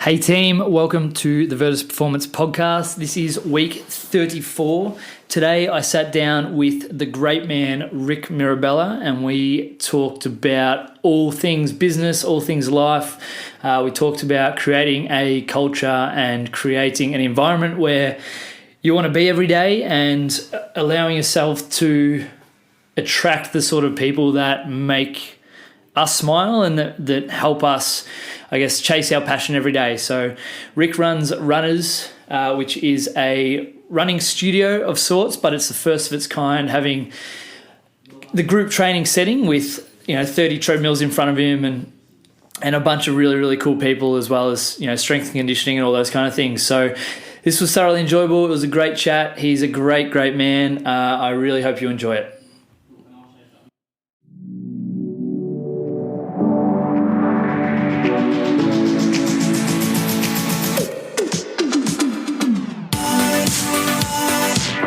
Hey team, welcome to the Virtus Performance Podcast. This is week 34. Today I sat down with the great man Rick Mirabella and we talked about all things business, all things life. We talked about creating a culture and creating an environment where you want to be every day and allowing yourself to attract the sort of people that make us smile and that help us, I guess, chase our passion every day. So Rick runs Runnez, which is a running studio of sorts, but it's the first of its kind, having the group training setting with 30 treadmills in front of him and a bunch of really, really cool people, as well as strength and conditioning and all those kind of things. So this was thoroughly enjoyable. It was a great chat. He's a great, great man. I really hope you enjoy it.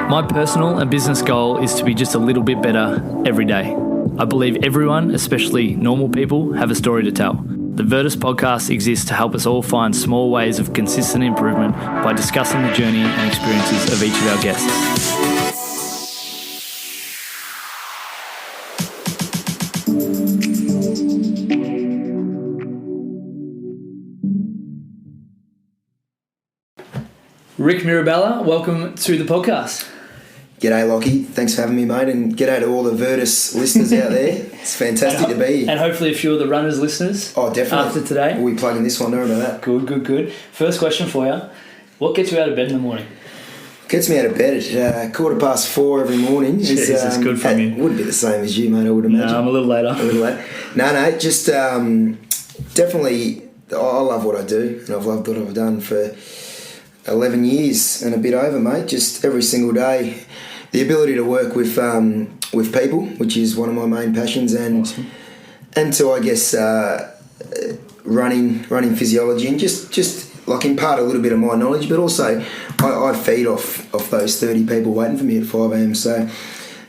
My personal and business goal is to be just a little bit better every day. I believe everyone, especially normal people, have a story to tell. The Virtus podcast exists to help us all find small ways of consistent improvement by discussing the journey and experiences of each of our guests. Rick Mirabella, welcome to the podcast. G'day, Lockie. Thanks for having me, mate, and g'day to all the Virtus listeners out there. It's fantastic to be here. And hopefully a few of the Runners listeners. Oh, definitely. After today. We'll be plugging this one, don't know about that. Good. First question for you. What gets you out of bed in the morning? Gets me out of bed at 4:15 every morning. Jeez, that's good from you. Wouldn't be the same as you, mate, I would imagine. No, I'm a little later. No, just definitely, I love what I do, and I've loved what I've done for 11 years and a bit over, mate. Just every single day. The ability to work with people, which is one of my main passions, and awesome. And to, I guess, running physiology and just like impart a little bit of my knowledge, but also I feed off those 30 people waiting for me at 5 a.m. So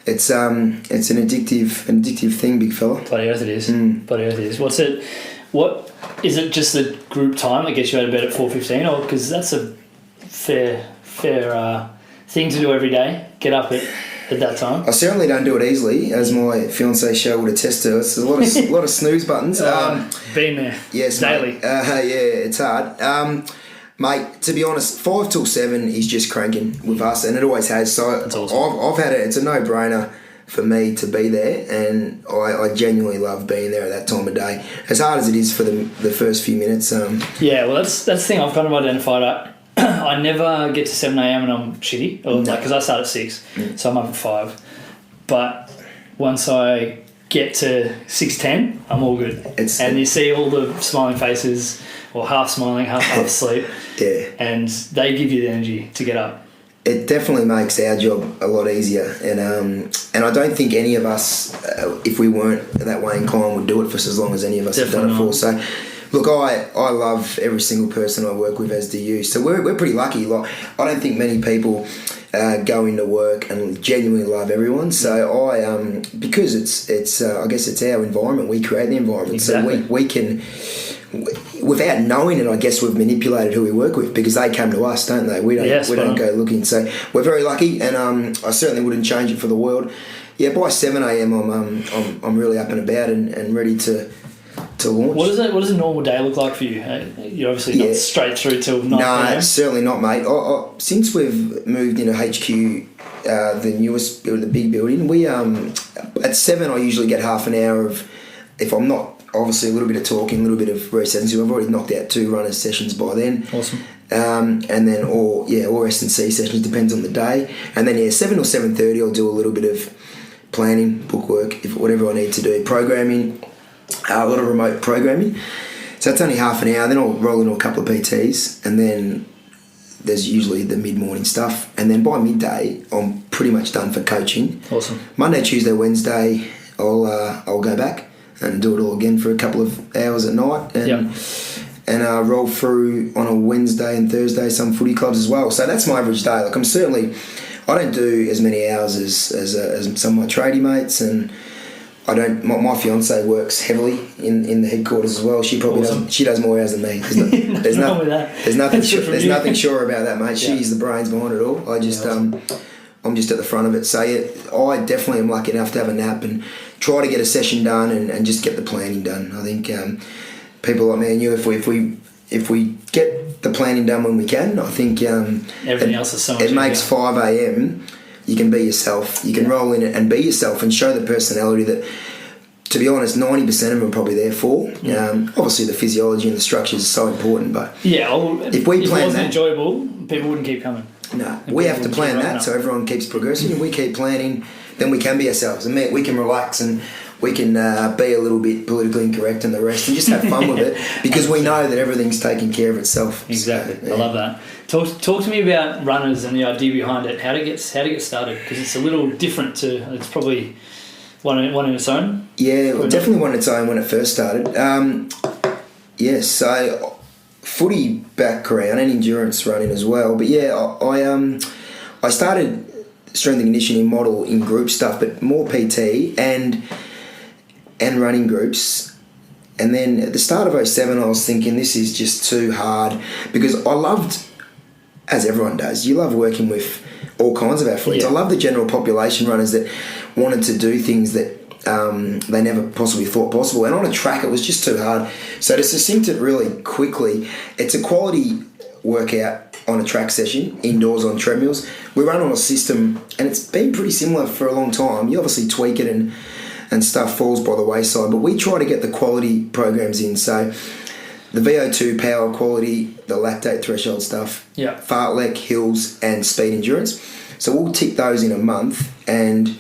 it's an addictive thing, big fella. Bloody earth it is. Bloody earth it is. What is it? Just the group time that gets you out of bed at 4:15, or because that's a fair thing to do every day, get up at that time? I certainly don't do it easily, as my fiancée Cheryl would attest to. It's a lot of snooze buttons. Been there. Yes, daily. Mate. It's hard. Mate, to be honest, 5 till 7 is just cranking with us, and it always has. So that's awesome. I've had it. It's a no-brainer for me to be there, and I genuinely love being there at that time of day. As hard as it is for the first few minutes. Yeah, well, that's the thing I've kind of identified. I never get to 7 a.m. and I'm shitty, because I start at 6, so I'm up at 5. But once I get to 6:10, I'm all good. And you see all the smiling faces, or half smiling, half asleep. Yeah. And they give you the energy to get up. It definitely makes our job a lot easier, and I don't think any of us, if we weren't that way inclined, would do it for as long as any of us Definitely have done it for. So. Look, I love every single person I work with, as do you. So we're pretty lucky. Like, I don't think many people go into work and genuinely love everyone. So because it's I guess it's our environment. We create the environment. Exactly. So we can, without knowing it, I guess we've manipulated who we work with, because they come to us, don't they? We don't go looking. So we're very lucky, and I certainly wouldn't change it for the world. Yeah, by 7 a.m. I'm really up and about and ready to launch. What does a normal day look like for you? You're obviously not straight through till 9 p.m. No, certainly not, mate. Since we've moved into HQ, the newest building, the big building, we at 7 I usually get half an hour of, if I'm not, obviously a little bit of talking, a little bit of resetting. So I've already knocked out 2 Runnez sessions by then. Awesome. And then or S&C sessions, depends on the day. And then 7 or 7:30 I'll do a little bit of planning, bookwork, whatever I need to do, programming. A lot of remote programming, so that's only half an hour. Then I'll roll into a couple of PTs, and then there's usually the mid-morning stuff, and then by midday I'm pretty much done for coaching. Awesome. Monday, Tuesday, Wednesday I'll go back and do it all again for a couple of hours at night, and roll through on a Wednesday and Thursday some footy clubs as well. So that's my average day. Like, I don't do as many hours as some of my tradie mates, and My fiance works heavily in the headquarters as well. She probably does more hours than me. There's nothing sure about that, mate. She's the brains behind it all. I'm just at the front of it. So yeah, I definitely am lucky enough to have a nap and try to get a session done and just get the planning done. I think people like me and you, if we get the planning done when we can, I think everything else is so much it makes 5 a.m. You can be yourself. You can roll in it and be yourself and show the personality that, to be honest, 90% of them are probably there for. Obviously, the physiology and the structures are so important, but if it wasn't enjoyable, people wouldn't keep coming. No, we have to plan that so everyone keeps progressing. If we keep planning, then we can be ourselves and we can relax and we can be a little bit politically incorrect and the rest and just have fun with it because we know that everything's taking care of itself. Exactly. So, yeah. I love that. Talk to me about Runnez and the idea behind it. How to get started, because it's a little different it's probably one in its own. Yeah, well, definitely one in its own when it first started. So footy background and endurance running as well. But yeah, I started strength and conditioning model in group stuff, but more PT and running groups. And then at the start of 2007, I was thinking this is just too hard because I loved, as everyone does, you love working with all kinds of athletes. Yeah. I love the general population runners that wanted to do things that they never possibly thought possible. And on a track, it was just too hard. So to succinct it really quickly, it's a quality workout on a track session, indoors on treadmills. We run on a system, and it's been pretty similar for a long time. You obviously tweak it and stuff falls by the wayside, but we try to get the quality programs in. So the VO2 power quality, the lactate threshold stuff, fartlek, hills, and speed endurance. So we'll tick those in a month, and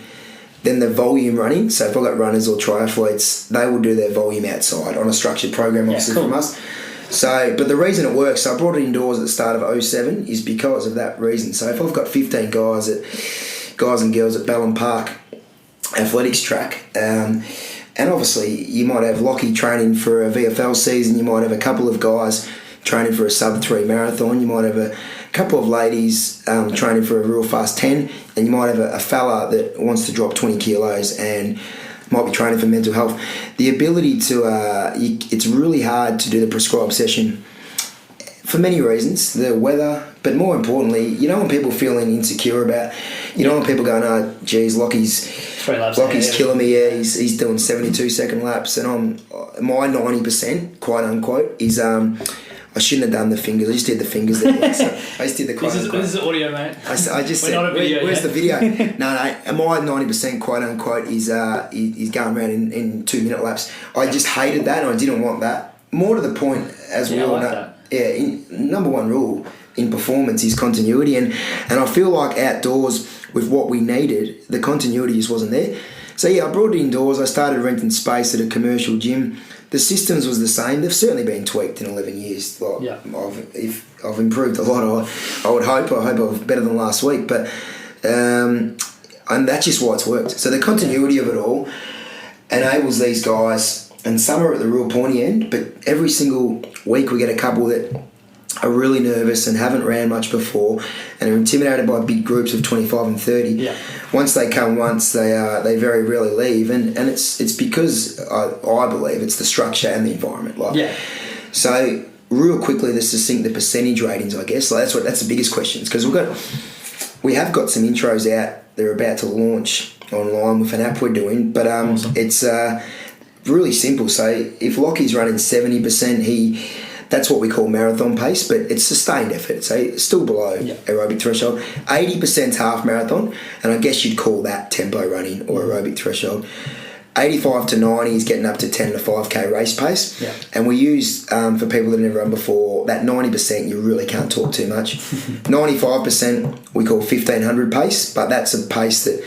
then the volume running. So if I've got runners or triathletes, they will do their volume outside on a structured program, obviously, from us. So, but the reason it works, so I brought it indoors at the start of 2007, is because of that reason. So if I've got 15 guys and girls at Ballon Park athletics track, and obviously you might have Lockie training for a VFL season, you might have a couple of guys training for a sub-3 marathon, you might have a couple of ladies training for a real fast 10, and you might have a fella that wants to drop 20 kilos and might be training for mental health. The ability to, it's really hard to do the prescribed session for many reasons, the weather, but more importantly, you don't want people feeling insecure about, you don't want people going, oh, geez, Lockie's killing me, he's doing 72-second laps, and my 90%, quote unquote, is, I shouldn't have done the fingers. I just did the fingers there. So I just did the quote unquote. This is audio, mate. I just We're said, not a video where's yet. the video? No. And my 90%, quote unquote, is going around in 2-minute laps. I just hated that, and I didn't want that. More to the point, as we all know. That. Yeah, number one rule in performance is continuity, and I feel like outdoors with what we needed, the continuity just wasn't there. So yeah, I brought it indoors. I started renting space at a commercial gym. The systems was the same. They've certainly been tweaked in 11 years. I've improved a lot. I would hope. I hope I'm better than last week. But and that's just why it's worked. So the continuity of it all enables these guys, and some are at the real pointy end, but every single week we get a couple that are really nervous and haven't ran much before and are intimidated by big groups of 25 and 30. Yeah. Once they come once, they very rarely leave, and it's because I believe it's the structure and the environment. So real quickly, the percentage ratings, I guess. That's the biggest question, because we have got some intros out. They're about to launch online with an app we're doing, but awesome. It's really simple. So if Lockie's running 70%, that's what we call marathon pace, but it's sustained effort, so it's still below aerobic threshold. 80% half marathon, and I guess you'd call that tempo running or aerobic threshold. 85 to 90 is getting up to 10 to 5k race pace, and we use, for people that have never run before, that 90% you really can't talk too much. 95% we call 1500 pace, but that's a pace that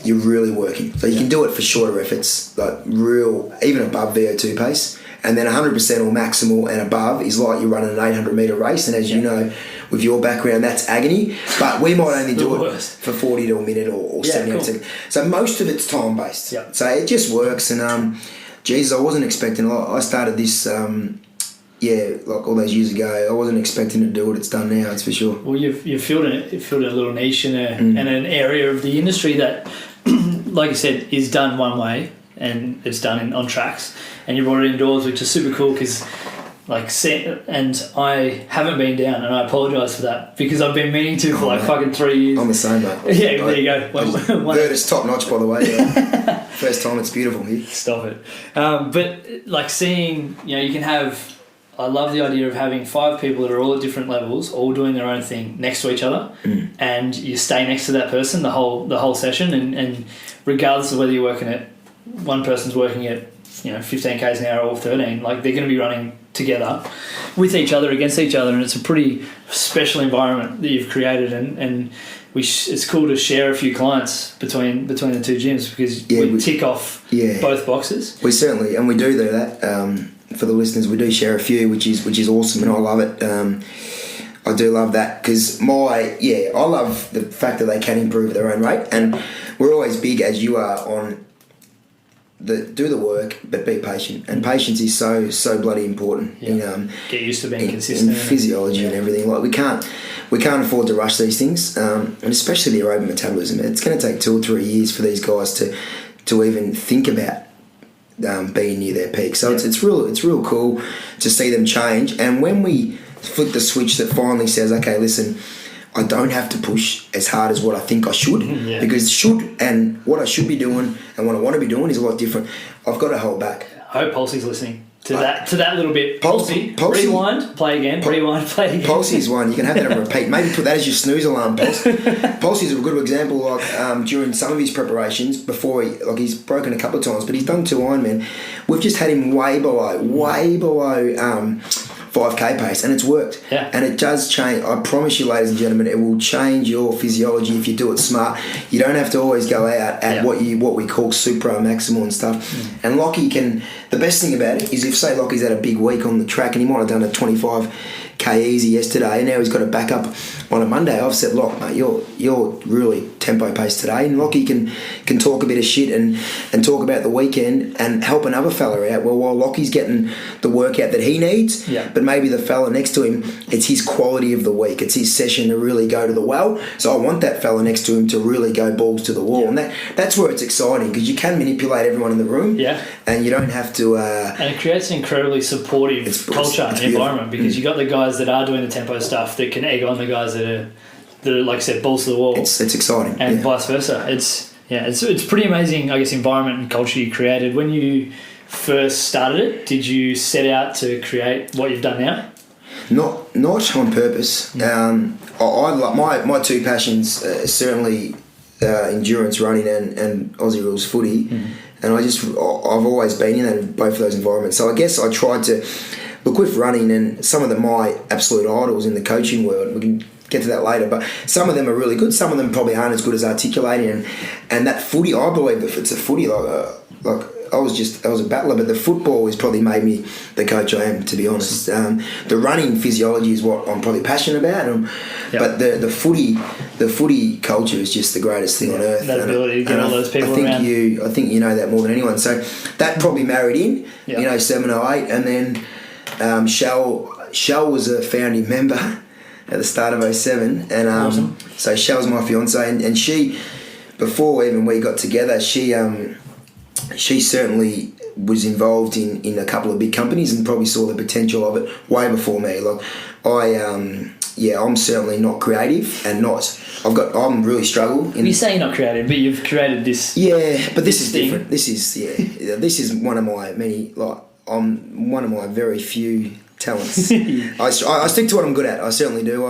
you're really working. So you can do it for shorter efforts, like real, even above VO2 pace. And then 100% or maximal and above is like you're running an 800 metre race. And as you know, with your background, that's agony. But we might only do it for 40 to a minute or 70 seconds. So most of it's time-based. Yep. So it just works. And, I wasn't expecting a lot. I started this, like all those years ago. I wasn't expecting to do what it's done now, that's for sure. Well, you've filled a little niche in an area of the industry that, like you said, is done one way. and it's done on tracks, and you brought it indoors, which is super cool because. And I haven't been down, and I apologise for that because I've been meaning to for fucking 3 years. I'm the same, mate. Yeah, there you go. Bird is top notch, by the way. Yeah. First time, it's beautiful here. Stop it. But seeing, you can have. I love the idea of having 5 people that are all at different levels, all doing their own thing next to each other, and you stay next to that person the whole session, and regardless of whether you're working at one person's working at 15 k's an hour or 13, they're going to be running together with each other against each other, and it's a pretty special environment that you've created, and it's cool to share a few clients between the two gyms because we tick off both boxes. We certainly, and we do that for the listeners. We do share a few, which is awesome, and I love it. I do love that because I love the fact that they can improve at their own rate, and we're always big as you are on do the work, but be patient. And patience is so bloody important. Yeah. Get used to being consistent in physiology and everything. We can't afford to rush these things, and especially the aerobic metabolism. It's going to take 2 or 3 years for these guys to even think about being near their peak. So it's real cool to see them change. And when we flip the switch that finally says, okay, listen, I don't have to push as hard as what I think I should, because should and what I should be doing and what I want to be doing is a lot different. I've got to hold back. I hope Pulsey's listening to that little bit. Pulsey, rewind, play again, rewind, play again. Pulsey is one. You can have that on repeat. Maybe put that as your snooze alarm. Pulsey is a good example. During some of his preparations, before he's broken a couple of times, but he's done 2 Ironman. We've just had him way below 5k pace, and it's worked. Yeah. And it does change. I promise you, ladies and gentlemen, it will change your physiology if you do it smart. You don't have to always go out at what we call supra maximal and stuff. And Lockie the best thing about it is if, say, Lockie's had a big week on the track and he might have done a 25k easy yesterday, and now he's got to back up on a Monday. I've said, Lock, mate, you're really tempo pace today, and Lockie can talk a bit of shit and talk about the weekend and help another fella out. Well, while Lockie's getting the workout that he needs, but maybe the fella next to him, it's his quality of the week. It's his session to really go to the well. So I want that fella next to him to really go balls to the wall, and that's where it's exciting because you can manipulate everyone in the room, and you don't have to. And it creates an incredibly supportive culture and environment because you got the guys that are doing the tempo stuff that can egg on the guys that are like I said, balls to the wall. It's exciting, and vice versa. It's pretty amazing, I guess, environment and culture you created. When you first started it, did you set out to create what you've done now? Not on purpose. I my 2 passions certainly endurance running and Aussie rules footy, and I've always been in both of those environments. So I guess I tried to look with running and some of my absolute idols in the coaching world. We can get to that later, but some of them are really good. Some of them probably aren't as good as articulating, and that footy, I believe if it's a footy, I was a battler, but the football has probably made me the coach I am, to be honest. The running physiology is what I'm probably passionate about, but the footy culture is just the greatest thing on earth. That ability to get all those people around. I think you know that more than anyone. So that probably married in, 7 or 8, and then Shell was a founding member at the start of 07, and awesome. So Shell's my fiance, and she, before even we got together, she certainly was involved in a couple of big companies and probably saw the potential of it way before me. I'm certainly not creative and I'm really struggle. You say you're not creative, but you've created this. Yeah, but this is different. This is one of my many. I'm one of my very few talents. I stick to what I'm good at. I certainly do.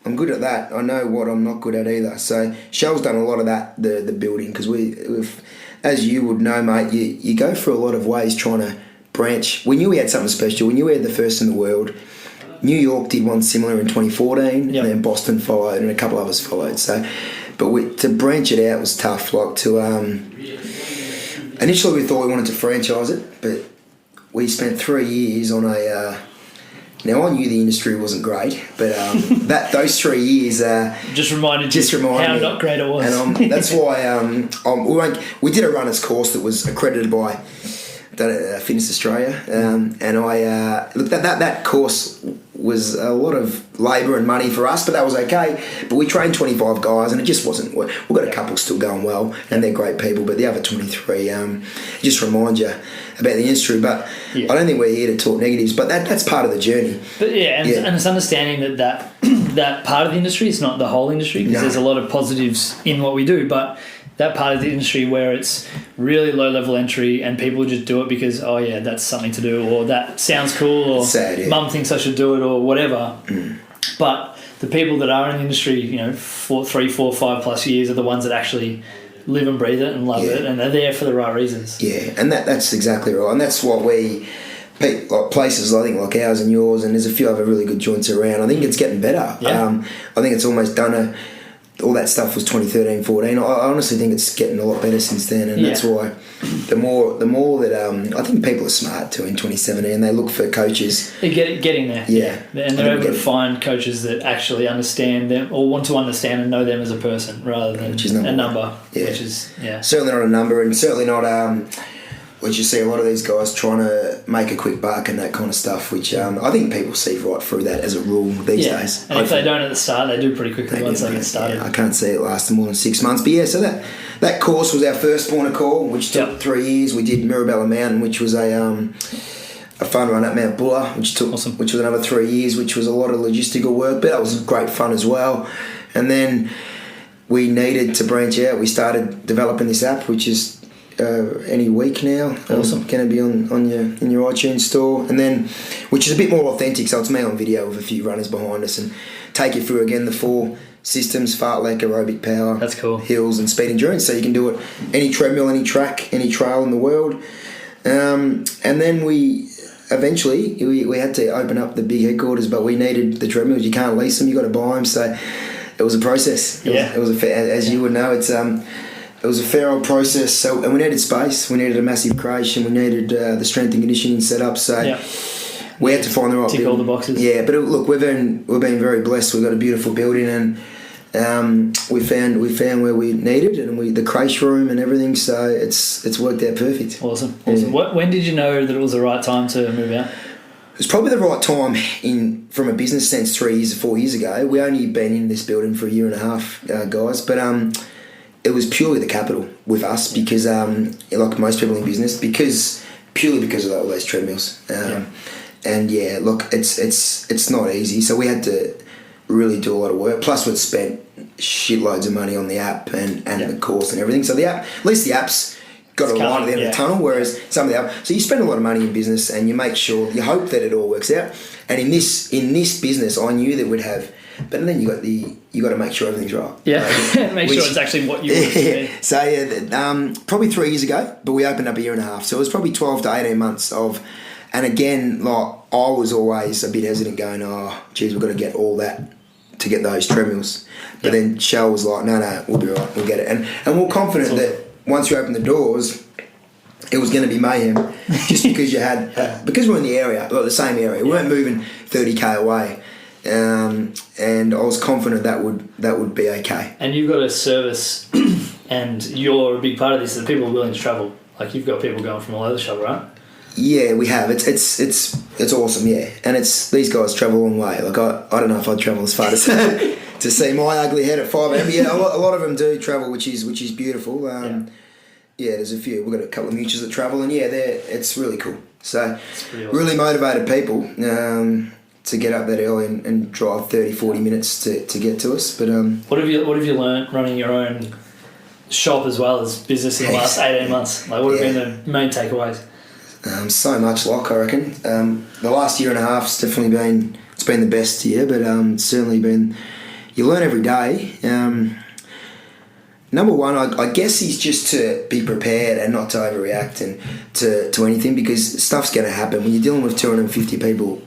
I'm good at that. I know what I'm not good at either. So Shell's done a lot of that, the building, because we've, as you would know, mate, you go through a lot of ways trying to branch. We knew we had something special. We knew we had the first in the world. New York did one similar in 2014, and then Boston followed, and a couple others followed. So, but to branch it out was tough. Initially we thought we wanted to franchise it, but we spent 3 years on a. Now I knew the industry wasn't great, but those 3 years just reminded how not great it was. And that's why we did a runner's course that was accredited by Fitness Australia, and I look that course was a lot of labour and money for us, but that was okay. But we trained 25 guys, and it just wasn't. We've got a couple still going well, and they're great people. But the other 23, just remind you about the industry. But I don't think we're here to talk negatives. But that's part of the journey. But and it's understanding that that part of the industry is not the whole industry, because there's a lot of positives in what we do, but that part of the industry where it's really low level entry and people just do it because that's something to do, or that sounds cool, or mum thinks I should do it, or whatever. But the people that are in the industry, 3, 4, 5+ years are the ones that actually live and breathe it and love it, and they're there for the right reasons. And that's exactly right, and that's what we like places I think like ours and yours, and there's a few other really good joints around. I think it's getting better. I think it's almost done all that stuff was 2013, 14. I honestly think it's getting a lot better since then, and that's why the more that I think people are smart too in 2017. They look for coaches. They're getting there. And they're able to find coaches that actually understand them or want to understand and know them as a person rather than a number. Which is certainly not a number, and certainly not which you see a lot of these guys trying to make a quick buck and that kind of stuff, which I think people see right through that as a rule these days. And if they don't at the start, they do pretty quickly once they get started. I can't see it lasting more than 6 months. But so that course was our first spawner call, which took 3 years. We did Mirabella Mountain, which was a fun run at Mount Buller, which was another 3 years, which was a lot of logistical work, but that was great fun as well. And then we needed to branch out. We started developing this app, which is any week now. Going to be in your iTunes store, and then which is a bit more authentic. So it's me on video with a few runners behind us and take you through again the 4 systems: fartlek, aerobic power, that's cool, hills, and speed endurance. So you can do it any treadmill, any track, any trail in the world. And then we eventually we had to open up the big headquarters, but we needed the treadmills. You can't lease them; you got to buy them. So it was a process. It was as you would know, it was a fair old process. And we needed space. We needed a massive creation. We needed the strength and conditioning set up. So we had to find the right tick all the boxes. Yeah, but look, we've been very blessed. We've got a beautiful building, and we found where we needed, and the creche room and everything. So it's worked out perfect. Awesome. When did you know that it was the right time to move out? It was probably the right time from a business sense 3 years or 4 years ago. We only been in this building for a year and a half, guys, but it was purely the capital with us because, like most people in business, purely because of all those treadmills. And look, it's not easy. So we had to really do a lot of work. Plus, we'd spent shitloads of money on the app and the course and everything. So the app, at least the app's got a light at the end of the tunnel, whereas some of the app. So you spend a lot of money in business and you make sure, you hope that it all works out. And in this business, I knew that we'd have. But then you got to make sure everything's right. Make sure it's actually what you want it to be. So probably 3 years ago, but we opened up a year and a half. So it was probably 12 to 18 months of, and again, like I was always a bit hesitant, going, we've got to get all that to get those treadmills. But then Shell was like, no, we'll be right, we'll get it, and we're confident that once you open the doors, it was going to be mayhem, just because you had because we're in the area, like the same area. We weren't moving 30k away. And I was confident that would be okay. And you've got a service, and you're a big part of this. That people are willing to travel. Like you've got people going from all over the shop, right? Yeah, we have. It's awesome. Yeah, and these guys travel a long way. Like I don't know if I'd travel as far as to see my ugly head at 5 a.m. But yeah, a lot of them do travel, which is beautiful. There's a few. We've got a couple of mutuals that travel, and it's really cool. So awesome. Really motivated people. To get up that early and drive 30, 40 minutes to get to us. But what have you learnt running your own shop as well as business in the last 18 months? Like what have been the main takeaways? So much, I reckon. The last year and a half's definitely been the best year, but it's certainly been, you learn every day. Number one, I guess, is just to be prepared and not to overreact and to anything, because stuff's going to happen when you're dealing with 250 people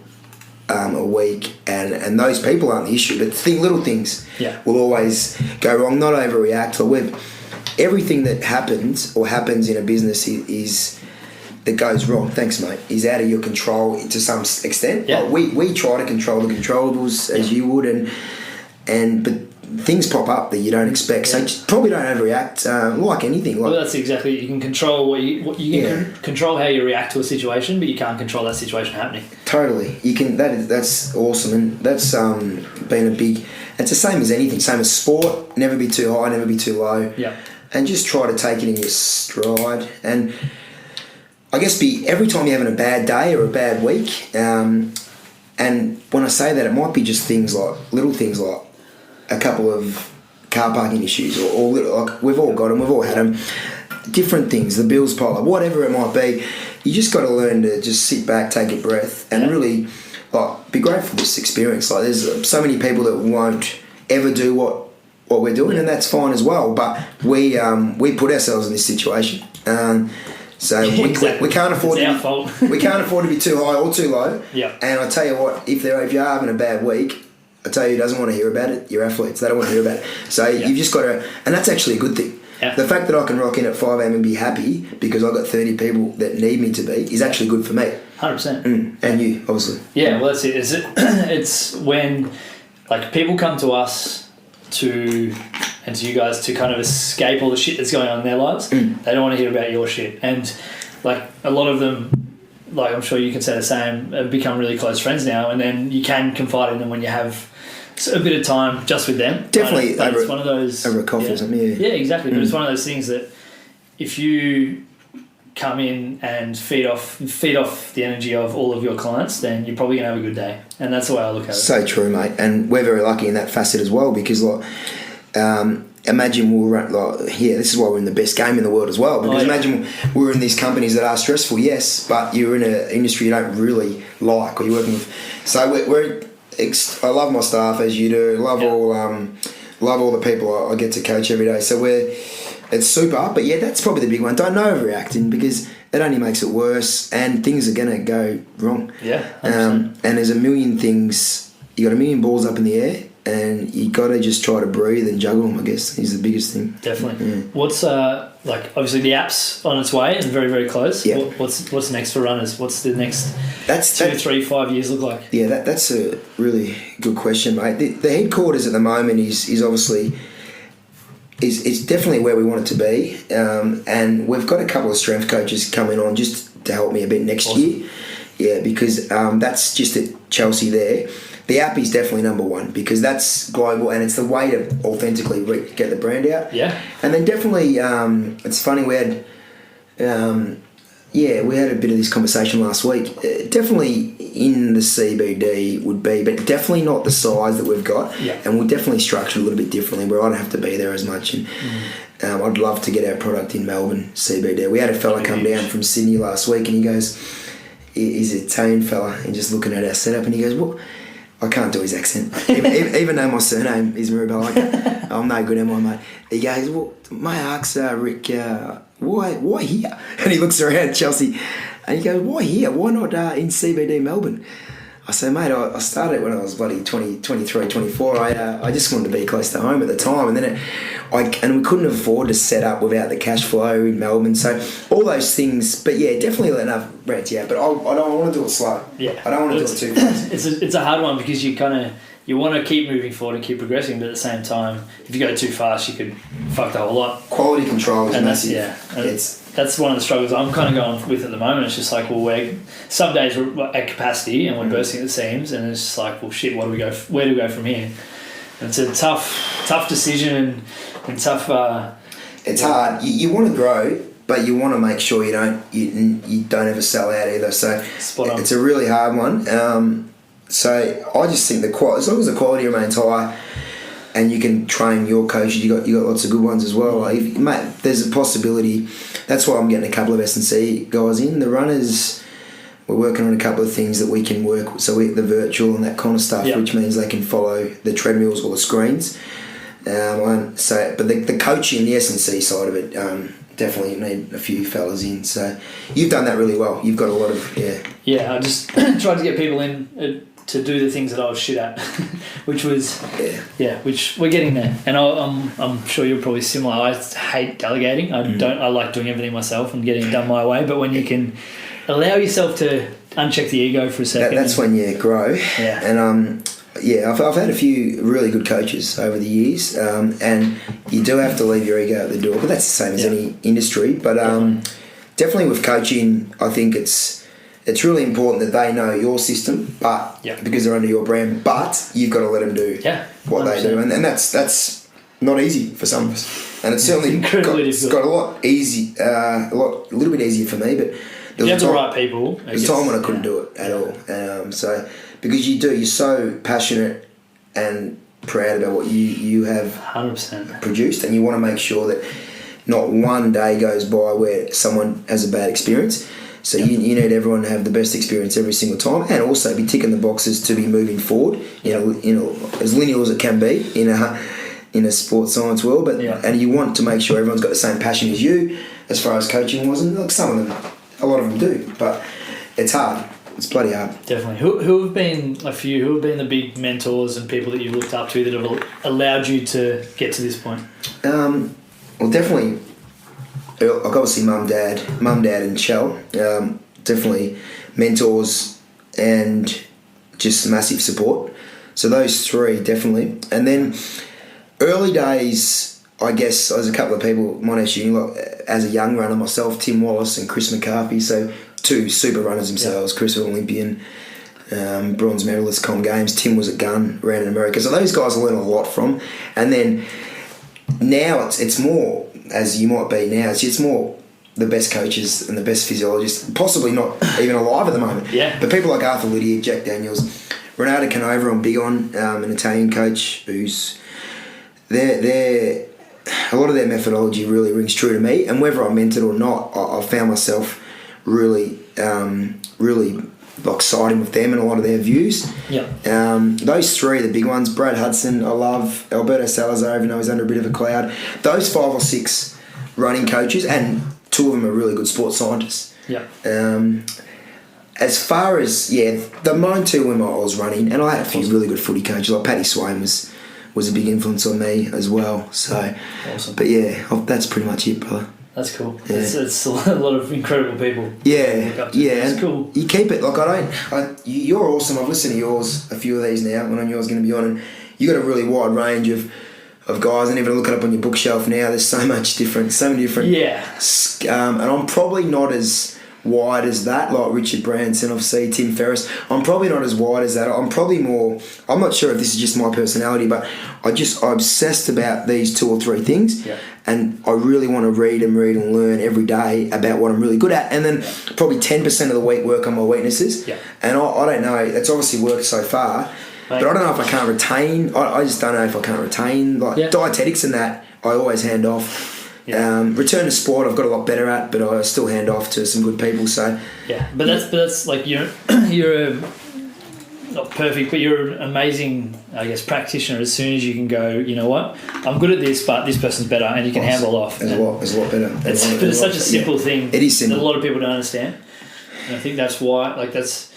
a week, and those people aren't the issue, but little things will always go wrong. Not overreact. Everything that happens in a business is that goes wrong. Thanks, mate. Is out of your control to some extent. Yeah. Like we try to control the controllables as you would, but things pop up that you don't expect. So just probably don't overreact. Like anything. Well, that's exactly it. You can control what you can control how you react to a situation, but you can't control that situation happening. Totally, you can. That's awesome, and that's been a big. It's the same as anything. Same as sport. Never be too high. Never be too low. Yeah. And just try to take it in your stride. And I guess every time you're having a bad day or a bad week. And when I say that, it might be just little things like a couple of car parking issues or little, like we've all got them, we've all had them. Different things, the bills pile up, whatever it might be. You just got to learn to just sit back, take a breath, and really be grateful for this experience. Like there's so many people that won't ever do what we're doing, and that's fine as well. But we put ourselves in this situation. So we can't afford we can't afford to be too high or too low. Yeah. And I tell you what, if you're having a bad week, I tell you who doesn't want to hear about it, your athletes. They don't want to hear about it. So you've just got to, and that's actually a good thing. Yeah. The fact that I can rock in at 5 a.m. and be happy because I've got 30 people that need me to be is actually good for me. 100%. And you, obviously. Yeah, well, that's it. It's when people come to us and to you guys to kind of escape all the shit that's going on in their lives. They don't want to hear about your shit. And a lot of them, I'm sure you can say the same, have become really close friends now, and then you can confide in them when you have a bit of time just with them. Definitely it's one of those over a coffee or something. Yeah, exactly. But it's one of those things that if you come in and feed off the energy of all of your clients, then you're probably gonna have a good day. And that's the way I look at it. So true, mate. And we're very lucky in that facet as well, because imagine we'll run this is why we're in the best game in the world as well, because imagine we're in these companies that are stressful, yes, but you're in an industry you don't really like, or you're working with. So I love my staff, as you do. Love all the people I get to coach every day. So it's super. But yeah, that's probably the big one. Don't overreacting, because it only makes it worse, and things are gonna go wrong. Yeah. And there's a million things. You got a million balls up in the air, and you got to just try to breathe and juggle them, I guess, is the biggest thing. Definitely. Yeah. What's obviously the app's on its way and very, very close. Yeah. What's next for Runnez? What's the next 2, 3, 5 years look like? Yeah, that's a really good question, mate. The headquarters at the moment is obviously it's definitely where we want it to be, and we've got a couple of strength coaches coming on just to help me a bit next year. Yeah, because that's just at Chelsea there. The app is definitely number one, because that's global and it's the way to authentically get the brand out. Yeah. And then definitely, it's funny, we had a bit of this conversation last week. Definitely in the CBD would be, but definitely not the size that we've got. Yeah. And we'll definitely structure it a little bit differently, where I don't have to be there as much. And I'd love to get our product in Melbourne CBD. We had a fella come down from Sydney last week, and he goes, he's an Italian fella, and just looking at our setup, and he goes, "Well, I can't do his accent, even though my surname is Mirabella. I'm no good, am I, mate?" He goes, "Well, my ask, Rick, why here?" And he looks around Chelsea, and he goes, "Why here? Why not in CBD Melbourne?" I say, "Mate, I started when I was bloody 20, 23, 24. I just wanted to be close to home at the time, and then and we couldn't afford to set up without the cash flow in Melbourne. So all those things, but yeah, definitely let enough branch out. But I don't want to do it slow. Yeah, I don't want to do it too fast. It's a hard one, because you want to keep moving forward and keep progressing, but at the same time, if you go too fast, you could fuck the whole lot. Quality control is massive. That's one of the struggles I'm kind of going with at the moment. It's just some days we're at capacity and we're bursting at the seams, and it's just like, well, shit, where do we go from here? And it's a tough decision and tough. It's hard. You want to grow, but you want to make sure you don't ever sell out either. So it's a really hard one. So I just think as long as the quality remains high, and you can train your coaches, you got lots of good ones as well. Mate, there's a possibility. That's why I'm getting a couple of S&C guys in. The runners, we're working on a couple of things that we can work. So the virtual and that kind of stuff, which means they can follow the treadmills or the screens. But the coaching, the S&C side of it, definitely need a few fellas in. So you've done that really well. You've got a lot of Yeah, I just tried to get people in to do the things that I was shit at, which was which we're getting there. And I'm sure you're probably similar. I hate delegating. I like doing everything myself and getting it done my way. But when you can allow yourself to uncheck the ego for a second, that's when you grow. Yeah. And I've had a few really good coaches over the years, and you do have to leave your ego at the door, but that's the same as any industry. But definitely with coaching, I think it's really important that they know your system, but because they're under your brand, but you've got to let them do what 100%. They do, and that's not easy for some of us, and it's certainly got a little bit easier for me, but you have the right people. There's a time when I couldn't do it at all. So because you're so passionate and proud about what you have 100% produced, and you want to make sure that not one day goes by where someone has a bad experience. So you need everyone to have the best experience every single time, and also be ticking the boxes to be moving forward. As linear as it can be in a sports science world, but and you want to make sure everyone's got the same passion as you as far as coaching was, and some of them. A lot of them do, but it's hard. It's bloody hard. Definitely. Who have been the big mentors and people that you've looked up to that have allowed you to get to this point? Well, definitely, obviously mum, dad and Chell. Definitely mentors and just massive support. So those three, definitely. And then early days, I guess there's a couple of people my age as a young runner myself, Tim Wallace and Chris McCarthy, so two super runners themselves. Chris was an Olympian, bronze medalist Com Games. Tim was a gun, ran in America. So those guys I learned a lot from. And then now it's more, as you might be now, it's more the best coaches and the best physiologists, possibly not even alive at the moment. But people like Arthur Lydiard, Jack Daniels, Renato Canova I'm big on, an Italian coach who's... They're a lot of their methodology really rings true to me, and whether I meant it or not, I found myself really like siding with them and a lot of their views. Those three are the big ones. Brad Hudson, I love. Alberto Salazar, even though he's under a bit of a cloud. Those 5 or 6 running coaches, and 2 of them are really good sports scientists. As far as the main 2 when I was running, and I had a few really good footy coaches, like Paddy Swain was a big influence on me as well. So, but that's pretty much it, brother. That's cool. Yeah. It's a lot of incredible people. It's cool. You keep it you're awesome. I've listened to yours, a few of these now. When I knew I was going to be on, and you got a really wide range of guys. And even looking up on your bookshelf now, there's so many different. And I'm probably not as wide as that, like Richard Branson, obviously Tim Ferriss. I'm probably not as wide as that. I'm probably more, I'm not sure if this is just my personality, but I'm obsessed about these 2 or 3 things, and I really want to read and learn every day about what I'm really good at, and then probably 10% of the week work on my weaknesses. And I don't know, it's obviously worked so far, but I don't know if I can't retain, I just don't know if I can't retain, dietetics and that I always hand off. Return to sport I've got a lot better at, but I still hand off to some good people. So but that's like you're not perfect, but you're an amazing, I guess, practitioner. As soon as you can go, you know what, I'm good at this, but this person's better, and you can handle off. It's a lot better. It's such a simple thing. It is simple. That a lot of people don't understand, and I think that's why, that's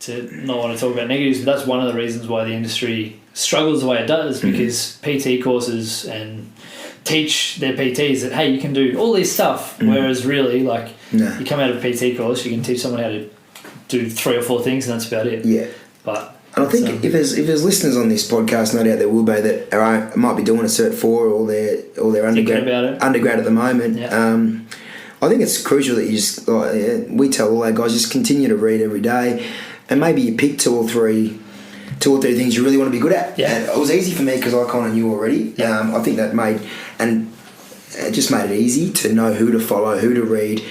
to not want to talk about negatives, but that's one of the reasons why the industry struggles the way it does, because PT courses and teach their PTs that, hey, you can do all this stuff, whereas really, you come out of a PT course, you can teach someone how to do 3 or 4 things, and that's about it. But and I think if there's listeners on this podcast, no doubt there will be that might be doing a Cert 4 or their undergrad at the moment. I think it's crucial that you just, we tell all our guys, just continue to read every day, and maybe you pick 2 or 3 things you really want to be good at. And it was easy for me because I kind of knew already. I think that it just made it easy to know who to follow, who to read,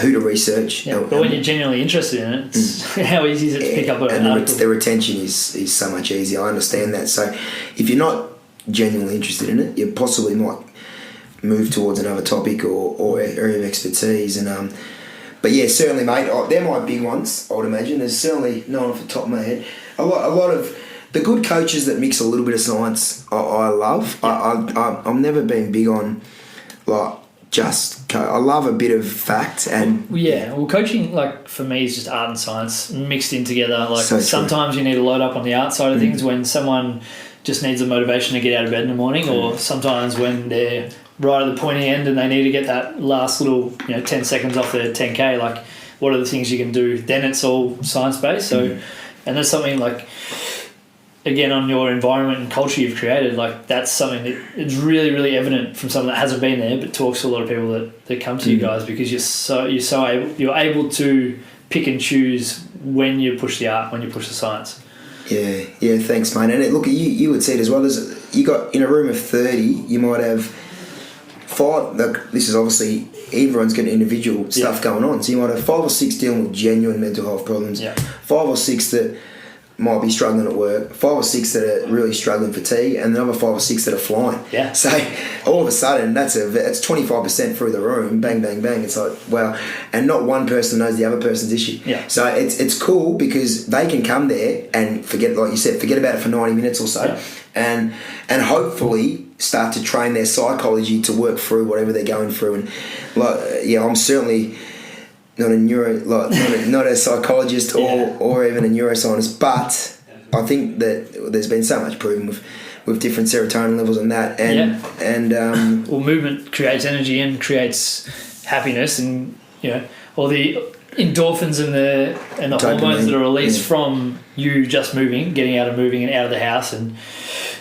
who to research. But when you're genuinely interested in it, how easy is it to pick up an article? The retention is so much easier. I understand that. So if you're not genuinely interested in it, you possibly might move towards another topic or area of expertise. And but certainly, mate, they're my big ones, I would imagine. There's certainly no one off the top of my head. A lot of the good coaches that mix a little bit of science, I love. I've never been big on I love a bit of fact and coaching for me is just art and science mixed in together. So sometimes you need to load up on the art side of things when someone just needs the motivation to get out of bed in the morning, or sometimes when they're right at the pointy end and they need to get that last little 10 seconds off their 10k. What are the things you can do? Then it's all science based. So and that's something again, on your environment and culture you've created, like that's something that is really, really evident from someone that hasn't been there, but talks to a lot of people that come to you guys, because you're able to pick and choose when you push the art, when you push the science. Yeah, thanks, mate. And look, you would see it as well. You got in a room of 30, you might have 5. Look, this is obviously everyone's got individual stuff going on, so you might have 5 or 6 dealing with genuine mental health problems. 5 or 6 that might be struggling at work, 5 or 6 that are really struggling fatigue, and another 5 or 6 that are flying. Yeah. So all of a sudden, that's 25% through the room. Bang, bang, bang. It's like, wow. And not one person knows the other person's issue. Yeah. So it's cool because they can come there and forget, like you said, forget about it for 90 minutes or so, and hopefully start to train their psychology to work through whatever they're going through. And I'm certainly not not a psychologist or even a neuroscientist, but I think that there's been so much proven with different serotonin levels and that, and well, movement creates energy and creates happiness, and all the endorphins and the hormones that are released from you just moving, getting out of moving and out of the house, and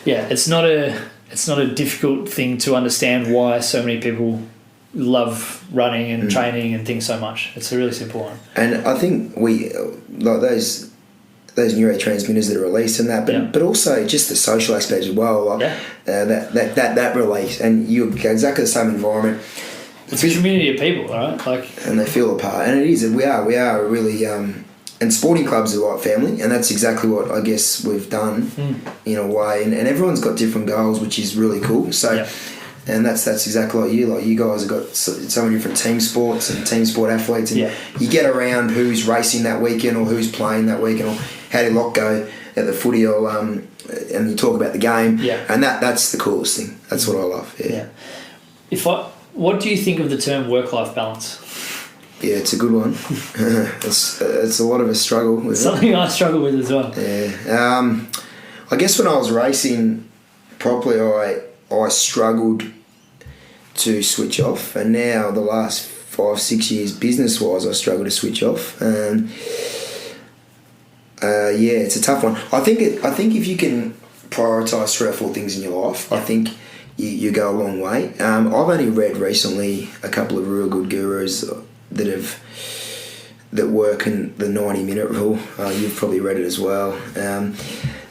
it's not a difficult thing to understand why so many people love running and training and things so much. It's a really simple one. And I think we like those neurotransmitters that are released and that, but also just the social aspect as well. That release, and you get exactly the same environment. It's a community of people, right? And they feel a part, and it is. We are really. And sporting clubs are like family, and that's exactly what I guess we've done in a way. And everyone's got different goals, which is really cool. So. And that's exactly like you. Like you guys have got so many different team sports and team sport athletes, and you get around who's racing that weekend or who's playing that weekend, or how did Lock go at the footy, or and you talk about the game, and that's the coolest thing. That's what I love. What do you think of the term work-life balance? Yeah, it's a good one. it's a lot of a struggle with something I struggle with as well. Yeah, I guess when I was racing properly, I struggled to switch off, and now the last 5-6 years business wise I struggle to switch off. It's a tough one. I think if you can prioritise 3 or 4 things in your life, I think you go a long way. I've only read recently a couple of real good gurus that work in the 90-minute rule. You've probably read it as well.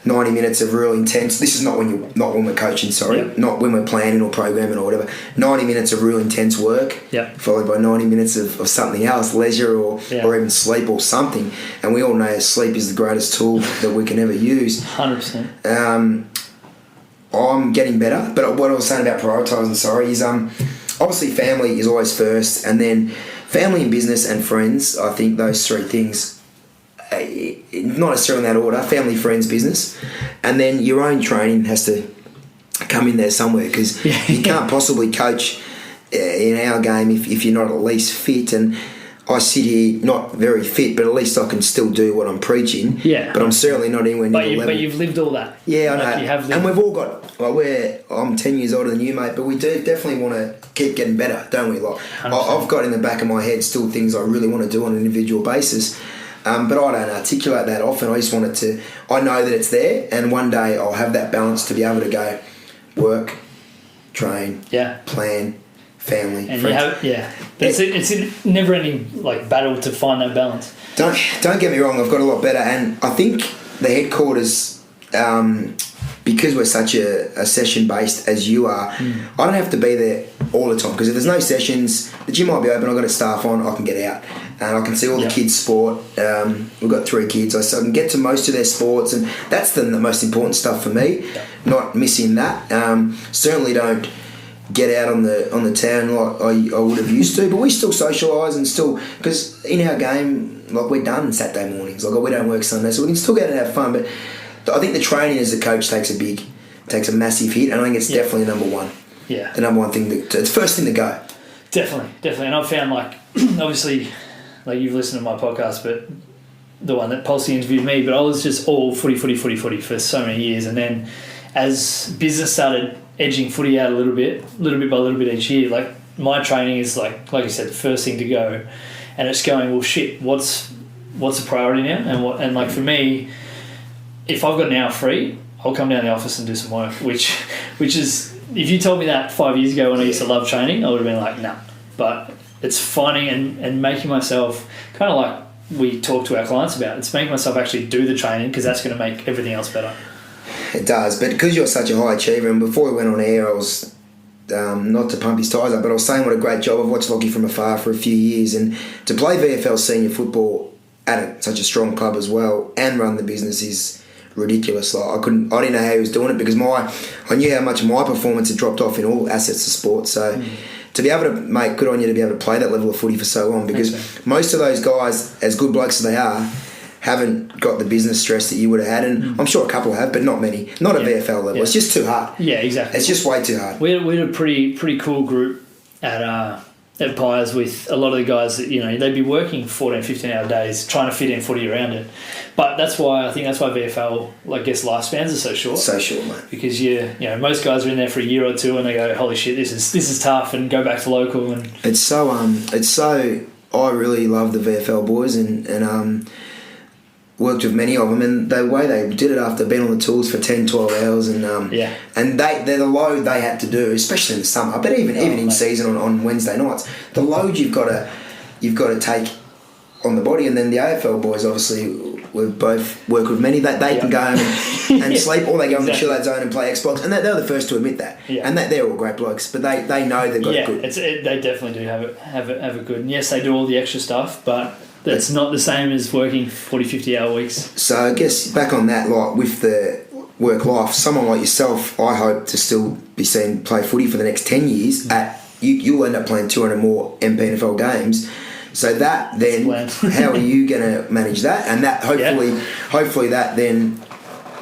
90 minutes of real intense. This is not when we're coaching. Not when we're planning or programming or whatever. 90 minutes of real intense work, followed by 90 minutes of something else, leisure or even sleep or something. And we all know sleep is the greatest tool that we can ever use. 100%. I'm getting better, but what I was saying about prioritising, is obviously family is always first, and then family and business and friends. I think those 3 things. Not necessarily in that order: family, friends, business, and then your own training has to come in there somewhere, because you can't possibly coach in our game if you're not at least fit. And I sit here not very fit, but at least I can still do what I'm preaching. But I'm certainly not anywhere near the level. But you've lived all that. Yeah, I know. You have lived. And we've all got. I'm 10 years older than you, mate, but we do definitely want to keep getting better, don't we? I've got in the back of my head still things I really want to do on an individual basis. But I don't articulate that often. I just want it to. I know that it's there, and one day I'll have that balance to be able to go work, train, plan, family, and friends. But it's a never-ending battle to find that balance. Don't get me wrong. I've got a lot better, and I think the headquarters, because we're such a session based as you are, I don't have to be there all the time, because if there's no sessions, the gym might be open, I've got a staff on, I can get out and I can see all the kids' sport. We've got 3 kids, so I can get to most of their sports, and that's the most important stuff for me. Not missing that. Certainly don't get out on the town like I would have used to, but we still socialise, and still, because in our game, we're done Saturday mornings, we don't work Sunday, so we can still get out and have fun. But I think the training as a coach takes a massive hit, and I think it's definitely number one. The number one thing it's the first thing to go. Definitely. And I've found obviously, you've listened to my podcast, but the one that Pulsey interviewed me, but I was just all footy for so many years, and then as business started edging footy out a little bit by little bit each year, my training is like you said, the first thing to go, and it's going, well, shit, what's a priority now, and for me, if I've got an hour free, I'll come down to the office and do some work, which is, if you told me that 5 years ago when I used to love training, I would have been like, nah. But it's finding and making myself, kind of like we talk to our clients about, it's making myself actually do the training, because that's going to make everything else better. It does, but because you're such a high achiever, and before we went on air, I was, not to pump his tyres up, but I was saying what a great job. I've watched Lockie from afar for a few years, and to play VFL senior football at such a strong club as well and run the business is ridiculous. Like I didn't know how he was doing it, because I knew how much my performance had dropped off in all assets of sport. So to be able to make, good on you to be able to play that level of footy for so long, because most of those guys, as good blokes as they are, haven't got the business stress that you would have had, and I'm sure a couple have, but not many. Not at VFL level. It's just too hard. Yeah, exactly. It's just way too hard. We had a pretty cool group at Pies with a lot of the guys that, they'd be working 14, 15-hour days trying to fit in footy around it. But that's why VFL, I guess, lifespans are so short. So short, mate. Because most guys are in there for a year or two and they go, holy shit, this is tough, and go back to local. And it's so I really love the VFL boys, and worked with many of them, and the way they did it after being on the tools for 10, 12 hours, and and they're the load they had to do, especially in the summer, but even in season on Wednesday nights, the load you've got to take on the body. And then the AFL boys, obviously, we both work with many, that they can go home and sleep, or they go in the chill out zone and play Xbox, and they're the first to admit that. And that they're all great blokes, but they know they've got it good. They definitely do have it good. And yes, they do all the extra stuff, but that's not the same as working 40, 50-hour weeks. So I guess back on that, like with the work life, someone like yourself, I hope to still be seen play footy for the next 10 years. You'll end up playing 200 more MPNFL games. So that then, how are you going to manage that? And that hopefully that then,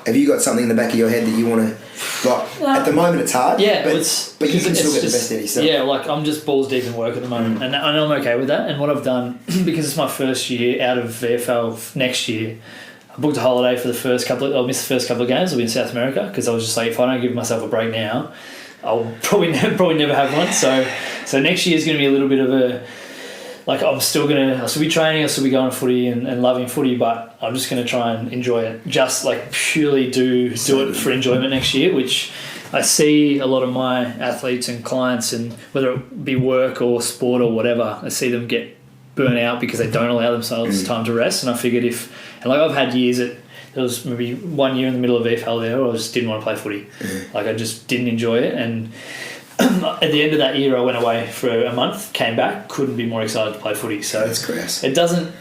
have you got something in the back of your head that you want to, at the moment it's hard, but you can still get the best out of yourself. Yeah, I'm just balls deep in work at the moment, and I'm okay with that. And what I've done, because it's my first year out of VFL next year, I booked a holiday for I'll miss the first couple of games. I'll be in South America, because I was just like, if I don't give myself a break now, I'll probably never have one. So next year is going to be a little bit of a, I'll still be training, I'll still be going to footy and loving footy, but I'm just going to try and enjoy it. Just purely do it for enjoyment next year, which I see a lot of my athletes and clients, and whether it be work or sport or whatever, I see them get burnt out because they don't allow themselves time to rest. And I figured I've had years there was maybe 1 year in the middle of VFL there where I just didn't want to play footy. I just didn't enjoy it, and at the end of that year I went away for a month, came back, couldn't be more excited to play footy. So that's gross. It doesn't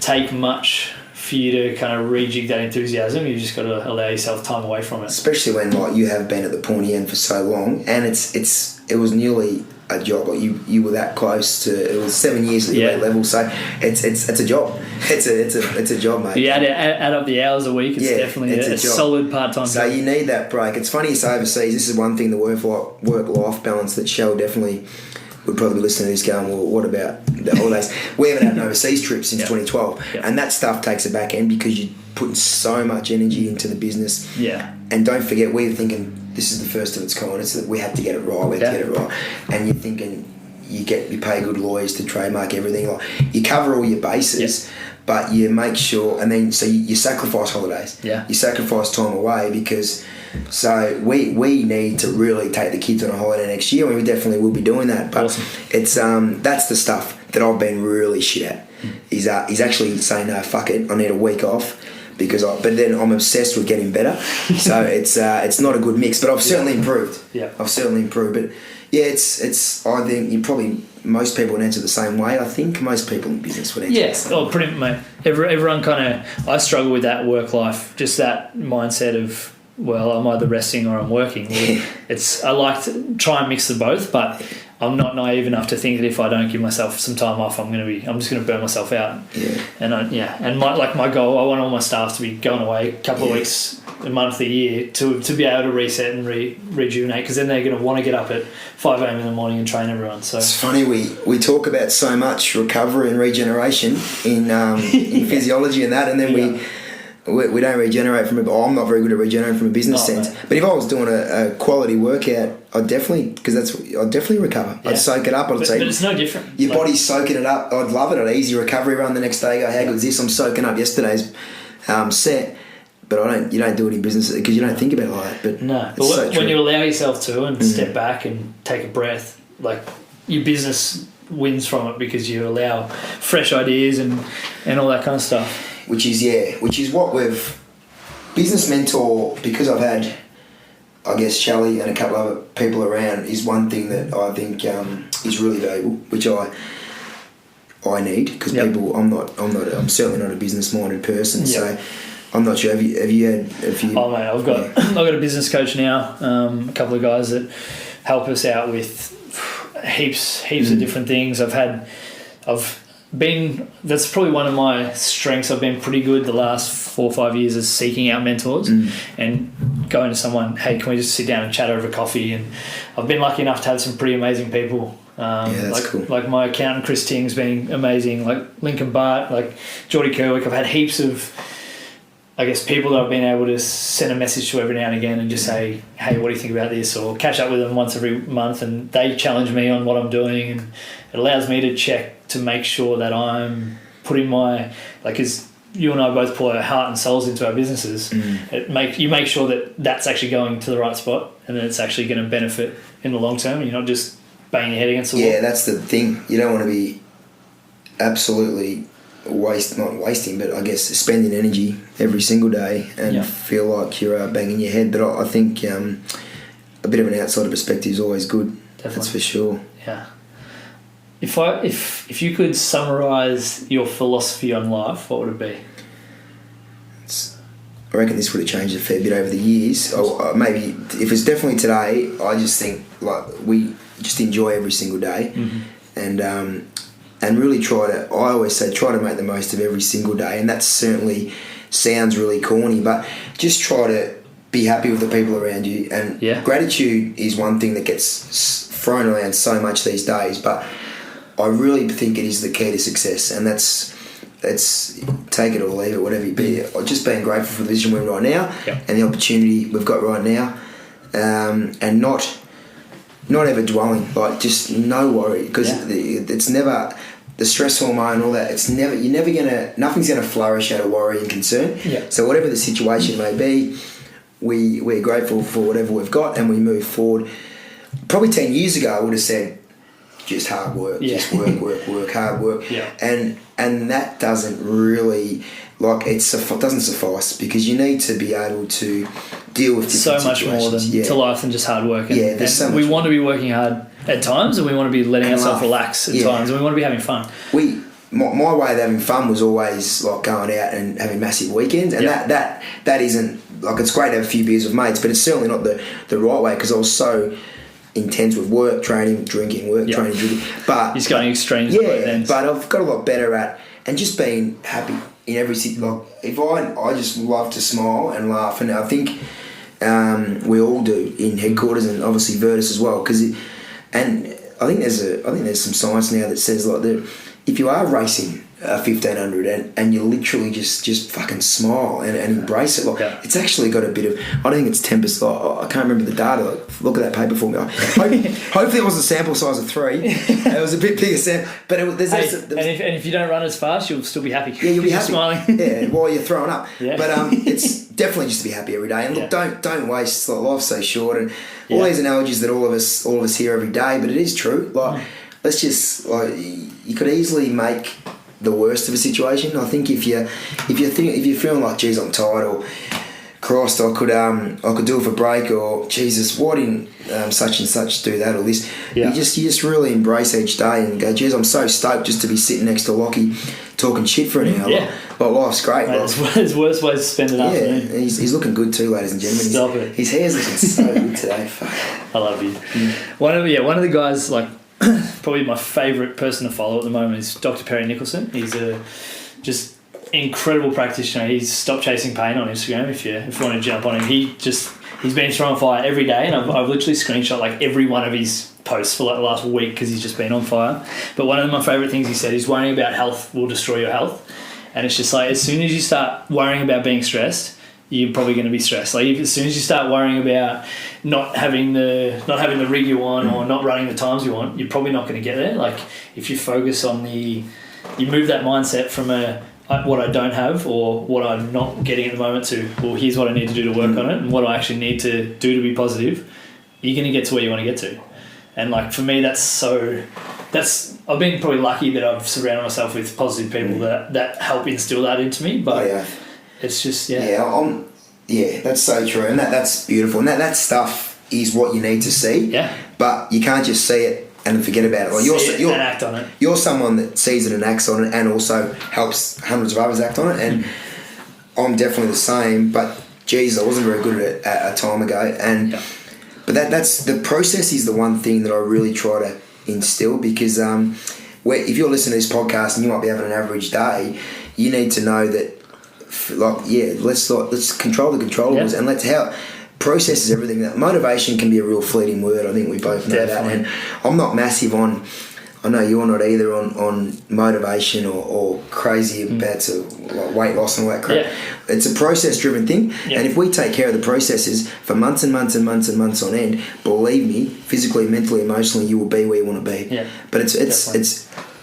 take much for you to kind of rejig that enthusiasm. You've just got to allow yourself time away from it, especially when you have been at the pointy end for so long, and it was nearly a job. You were that close to, it was 7 years at the elite level, so it's a job. It's a job, mate. You add up the hours a week, it's definitely a solid part-time so job. You need that break. It's funny you say overseas, this is one thing, the work-life balance, that Shell definitely would probably be listening to this going, well, what about the holidays? We haven't had an overseas trip since 2012, and that stuff takes a back end because you're putting so much energy into the business. And don't forget, we're thinking this is the first of its kind. It's that we have to get it right. And you're thinking you pay good lawyers to trademark everything. You cover all your bases, but you make sure, and then so you sacrifice holidays. You sacrifice time away, because so we need to really take the kids on a holiday next year, and we definitely will be doing that. But it's that's the stuff that I've been really shit at. He's actually saying, no, fuck it, I need a week off. But then I'm obsessed with getting better, so it's not a good mix. But I've certainly improved. I've certainly improved. But it's. I think most people would answer the same way. I think most people in business would answer. Yes, pretty much. Everyone kind of. I struggle with that work life, just that mindset of, well, I'm either resting or I'm working. I like to try and mix the both, but I'm not naive enough to think that if I don't give myself some time off, I'm just going to burn myself out. And my goal, I want all my staff to be going away a couple of weeks, a month, a year to be able to reset and rejuvenate, because then they're going to want to get up at 5 a.m. in the morning and train everyone. So it's funny, we talk about so much recovery and regeneration in physiology and that, and then we don't regenerate from it. I'm not very good at regenerating from a business sense. Mate. But if I was doing a quality workout, I'd definitely recover. I'd soak it up. But it's no different. Your body's soaking it up. I'd love it. An easy recovery run the next day. Go, how good is this? I'm soaking up yesterday's set. but you don't do it in business because you don't think about it like that. But no, but when you allow yourself to and step back and take a breath, like your business wins from it because you allow fresh ideas and all that kind of stuff. Which is what business mentor, because I've had, I guess, Shelley and a couple of other people around, is one thing that I think is really valuable, which I need, because people, I'm certainly not a business minded person, so I'm not sure. Have you had? Oh mate, I've got a business coach now. A couple of guys that help us out with heaps of different things. That's probably one of my strengths. I've been pretty good the last 4 or 5 years is seeking out mentors and going to someone, hey, can we just sit down and chat over coffee? And I've been lucky enough to have some pretty amazing people. That's cool. Like my accountant Chris Ting's been amazing, like Lincoln Bart, like Geordie Kerwick. I've had heaps of, I guess, people that I've been able to send a message to every now and again and just say, hey, what do you think about this? Or catch up with them once every month, and they challenge me on what I'm doing, and it allows me to check to make sure that I'm putting my, like, as you and I both pour our heart and souls into our businesses, you make sure that that's actually going to the right spot and that it's actually going to benefit in the long term, and you're not just banging your head against the wall. Yeah, that's the thing. You don't want to be absolutely not wasting, but I guess spending energy every single day and feel like you're banging your head. But I think a bit of an outsider perspective is always good. Definitely. That's for sure. Yeah. If you could summarise your philosophy on life, what would it be? I reckon this would have changed a fair bit over the years. Maybe if it's definitely today, I just think like we just enjoy every single day, and really I always say try to make the most of every single day, and that certainly sounds really corny, but just try to be happy with the people around you, and gratitude is one thing that gets thrown around so much these days, but I really think it is the key to success, and that's take it or leave it, whatever you be. Just being grateful for the position we're in right now and the opportunity we've got right now, and not ever dwelling, like just no worry, because it's never the stress hormone, all that. Nothing's gonna flourish out of worry and concern. So whatever the situation may be, we're grateful for whatever we've got, and we move forward. Probably 10 years ago I would have said just hard work, just work, hard work, and that doesn't really, like, doesn't suffice, because you need to be able to deal with different so much situations. more to life than just hard work. And, there's so much we want to be working hard at times, and we want to be letting ourselves relax at times, and we want to be having fun. My way of having fun was always like going out and having massive weekends, and that isn't, like, it's great to have a few beers with mates, but it's certainly not the right way, because I was so intense with work, training, drinking, training, drinking. But he's going extremes. But I've got a lot better at, and just being happy in every like, if I just love to smile and laugh, and I think we all do in headquarters, and obviously Virtus as well, and I think there's some science now that says, like, that if you are racing 1500 and you literally just fucking smile and embrace it, like, it's actually got a bit of, I don't think it's 10%, I can't remember the data, like, look at that paper for me. Hopefully it wasn't sample size of 3, it was a bit bigger sample, but and if you don't run as fast, you'll still be happy. You'll be happy. Smiling. While you're throwing up. But it's definitely just to be happy every day, and look, don't waste, like, life's so short, and all these analogies that all of us hear every day, but it is true. Like, let's just, like, you could easily make the worst of a situation. I think if you're feeling like, geez, I'm tired, or Christ, I could do it for break, or Jesus, why didn't such and such do that or this? You just really embrace each day and go, geez, I'm so stoked just to be sitting next to Lockie talking shit for an hour. Like, life's great. Mate, there's worse ways to spend an afternoon. And he's looking good too, ladies and gentlemen. Stop it. His hair's looking so good today. Fuck. I love you. One of the guys, like, probably my favourite person to follow at the moment is Dr. Perry Nicholson. He's a just incredible practitioner. He's Stop Chasing Pain on Instagram if you want to jump on him. He's been throwing fire every day, and I've literally screenshot like every one of his posts for like the last week because he's just been on fire. But one of my favourite things he said is worrying about health will destroy your health. And it's just like, as soon as you start worrying about being stressed, you're probably going to be stressed. Like, as soon as you start worrying about not having the rig you want, or not running the times you want, you're probably not going to get there. Like, if you focus on you move that mindset from what I don't have or what I'm not getting at the moment to, well, here's what I need to do to work on it and what I actually need to do to be positive, you're going to get to where you want to get to. And like for me, I've been probably lucky that I've surrounded myself with positive people that help instill that into me. But it's just that's so true, and that's beautiful, and that stuff is what you need to see. Yeah. But you can't just see it and forget about it. Like you're and act on it. You're someone that sees it and acts on it, and also helps hundreds of others act on it. And I'm definitely the same. But geez, I wasn't very good at it a time ago. And but that's the process is the one thing that I really try to instill, because if you're listening to this podcast and you might be having an average day, you need to know that let's control the controllables and let's help. Process is everything. That motivation can be a real fleeting word. I think we both know that. And I'm not massive on. I know you're not either on motivation or crazy about weight loss and all that crap. Yeah. It's a process-driven thing, and if we take care of the processes for months and months and months and months on end, believe me, physically, mentally, emotionally, you will be where you want to be. Yeah. But it's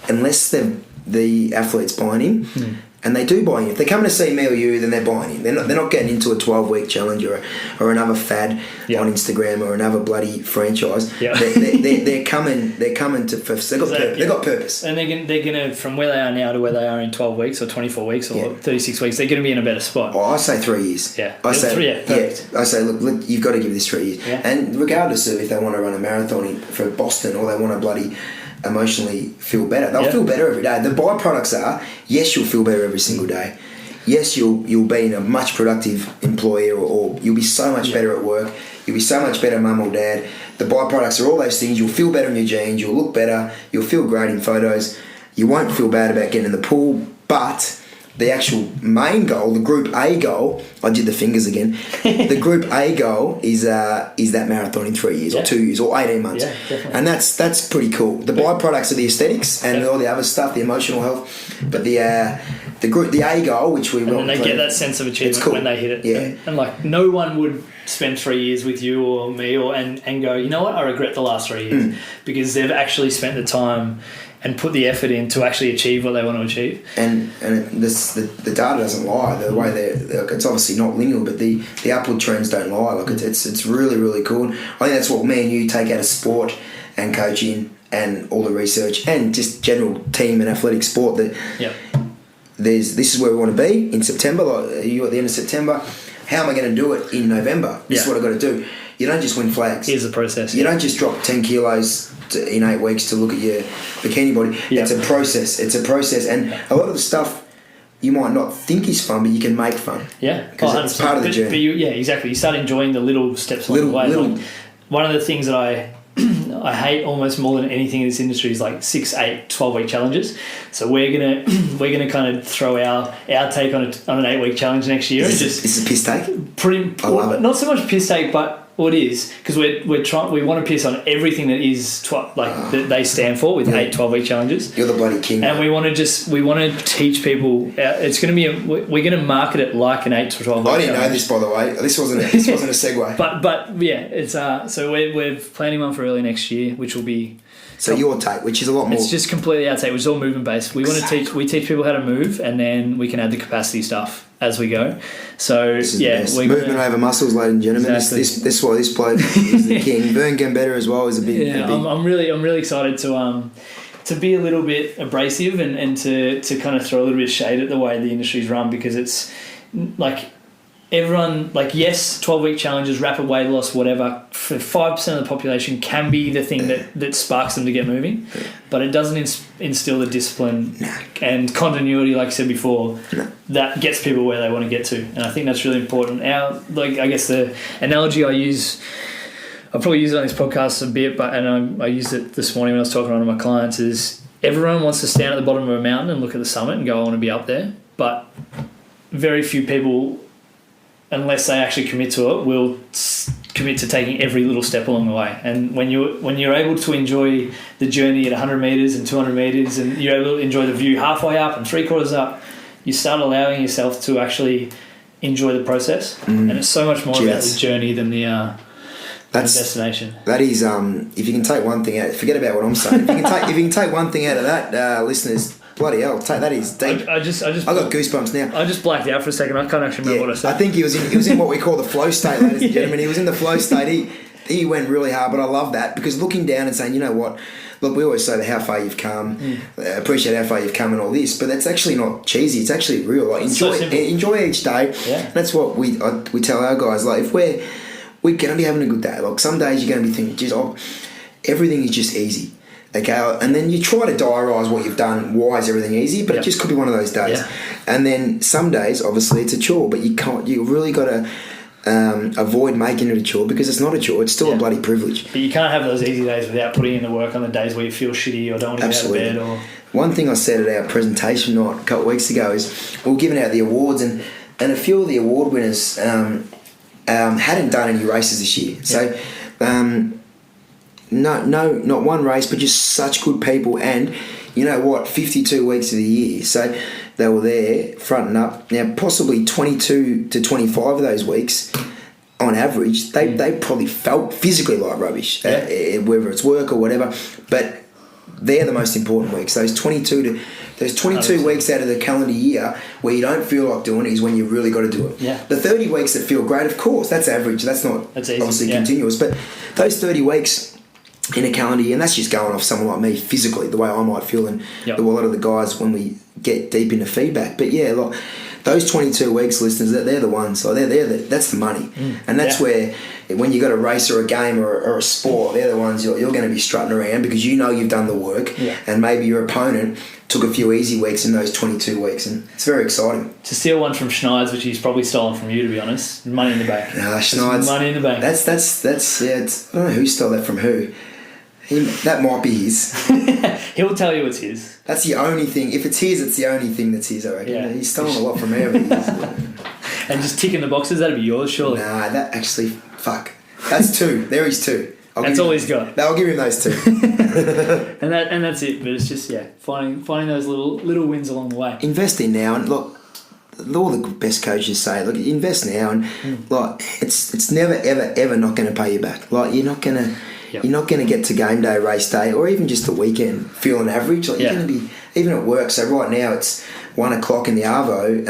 unless the athlete's buying in. And they do buy in. If they're coming to see me or you, then they're buying in. They're not getting into a 12-week challenge or another fad on Instagram or another bloody franchise. Yeah. They're coming to they've got purpose. And they're gonna from where they are now to where they are in 12 weeks or 24 weeks or 36 weeks, they're gonna be in a better spot. Oh, I say 3 years. Yeah. I say 3 years. Perfect. I say look, you've got to give this 3 years. Yeah. And regardless of if they want to run a marathon for Boston or they want to bloody emotionally feel better. They'll feel better every day. The byproducts are, yes, you'll feel better every single day. Yes, you'll be in a much productive employer or you'll be so much better at work. You'll be so much better mum or dad. The byproducts are all those things. You'll feel better in your jeans. You'll look better. You'll feel great in photos. You won't feel bad about getting in the pool, but the actual main goal, the Group A goal, I did the fingers again. The Group A goal is that marathon in 3 years or 2 years or 18 months. Yeah, definitely. And that's pretty cool. The byproducts are the aesthetics and all the other stuff, the emotional health. But the A goal, which we and they get that sense of achievement when they hit it. Yeah. And like no one would spend 3 years with you or me and go, you know what, I regret the last 3 years because they've actually spent the time and put the effort in to actually achieve what they want to achieve. And the data doesn't lie. The way it's obviously not linear, but the upward trends don't lie. Like it's really, really cool. I think that's what me and you take out of sport and coaching and all the research and just general team and athletic sport that this is where we want to be in September. Like you at the end of September. How am I going to do it in November? This is what I've got to do. You don't just win flags. Here's the process. You don't just drop 10 kilos in 8 weeks to look at your bikini body. It's a process. And a lot of the stuff you might not think is fun, but you can make fun. Yeah, because it's part of the journey. But exactly. You start enjoying the little steps along the way. Like, one of the things that I hate almost more than anything in this industry is like 6, 8, 12-week challenges. So we're gonna kind of throw our take on an 8-week challenge next year. Is this a piss take? I love it. Not so much piss take, but what it is, because we want to piss on everything that is that they stand for with 8, 12-week challenges. You're the bloody king. And we want to teach people. It's going to be we're going to market it like an 8 to 12. I didn't know this, by the way. This wasn't a segue. but yeah, it's so we're planning one for early next year, which will be. So your take, which is a lot more. It's just completely our take, which is all movement based. We want to teach people how to move, and then we can add the capacity stuff as we go. So movement over muscles, ladies and gentlemen. Exactly. This is why this bloke is the king. Vern Gambetta as well is a big. Yeah, I'm really excited to be a little bit abrasive and to kind of throw a little bit of shade at the way the industry's run, because it's like. Everyone, 12-week challenges, rapid weight loss, whatever, for 5% of the population can be the thing that sparks them to get moving, but it doesn't instill the discipline and continuity, like I said before, that gets people where they want to get to. And I think that's really important. I guess the analogy I use, I'll probably use it on this podcast a bit, I used it this morning when I was talking to one of my clients, is everyone wants to stand at the bottom of a mountain and look at the summit and go, I want to be up there, but very few people, unless they actually commit to it, will commit to taking every little step along the way. And when you're able to enjoy the journey at 100 metres and 200 metres, and you're able to enjoy the view halfway up and 3/4 up, you start allowing yourself to actually enjoy the process. And it's so much more about the journey than the destination. That is, if you can take one thing out, forget about what I'm saying. If you can take one thing out of that, listeners, bloody hell, that is deep. I got goosebumps now. I just blacked out for a second. I can't actually remember what I said. I think he was in what we call the flow state, ladies and gentlemen. He was in the flow state. He went really hard, but I love that because looking down and saying, you know what, look, we always say that how far you've come, appreciate how far you've come and all this, but that's actually not cheesy. It's actually real. Like enjoy each day. Yeah. That's what we tell our guys. Like if we're going to be having a good day. Like some days you're going to be thinking, geez, everything is just easy. Okay, and then you try to diarise what you've done. Why is everything easy? But it just could be one of those days. Yeah. And then some days, obviously, it's a chore. But you can't. You really got to avoid making it a chore because it's not a chore. It's still a bloody privilege. But you can't have those easy days without putting in the work on the days where you feel shitty or don't want to get out of bed. Or one thing I said at our presentation night a couple of weeks ago is we were giving out the awards, and a few of the award winners hadn't done any races this year. So. No, not one race, but just such good people. And you know what? 52 weeks of the year. So they were there, fronting up. Now, possibly 22 to 25 of those weeks, on average, they probably felt physically like rubbish, whether it's work or whatever. But they're the most important weeks. Those 22 weeks out of the calendar year where you don't feel like doing it is when you really got to do it. Yeah. The 30 weeks that feel great, of course, that's average. That's easy, obviously continuous. But those 30 weeks in a calendar year, and that's just going off someone like me physically, the way I might feel, and a lot of the guys when we get deep into feedback. But yeah, like those 22 weeks, listeners, they're the ones. So that's the money, and that's where when you got a race or a game or a sport, they're the ones you're going to be strutting around because you know you've done the work, and maybe your opponent took a few easy weeks in those 22 weeks, and it's very exciting. To steal one from Schneider's, which he's probably stolen from you, to be honest, money in the bank. Schneider's money in the bank. That's I don't know who stole that from who. That might be his. He'll tell you it's his. That's the only thing. If it's his, it's the only thing that's his, I reckon. Yeah. He's stolen a lot from me over the years. And just ticking the boxes, that'd be yours, surely. Nah, that actually, fuck. That's two. There is two. That's all he's got. I'll give him those two. and that's it. But it's just finding those little wins along the way. Invest in now, and look, all the best coaches say, look, invest now, and like it's never ever not going to pay you back. Like you're not going to. Yep. You're not going to get to game day, race day, or even just the weekend feeling average. Like you're going to be, even at work. So right now it's 1 o'clock in the Arvo.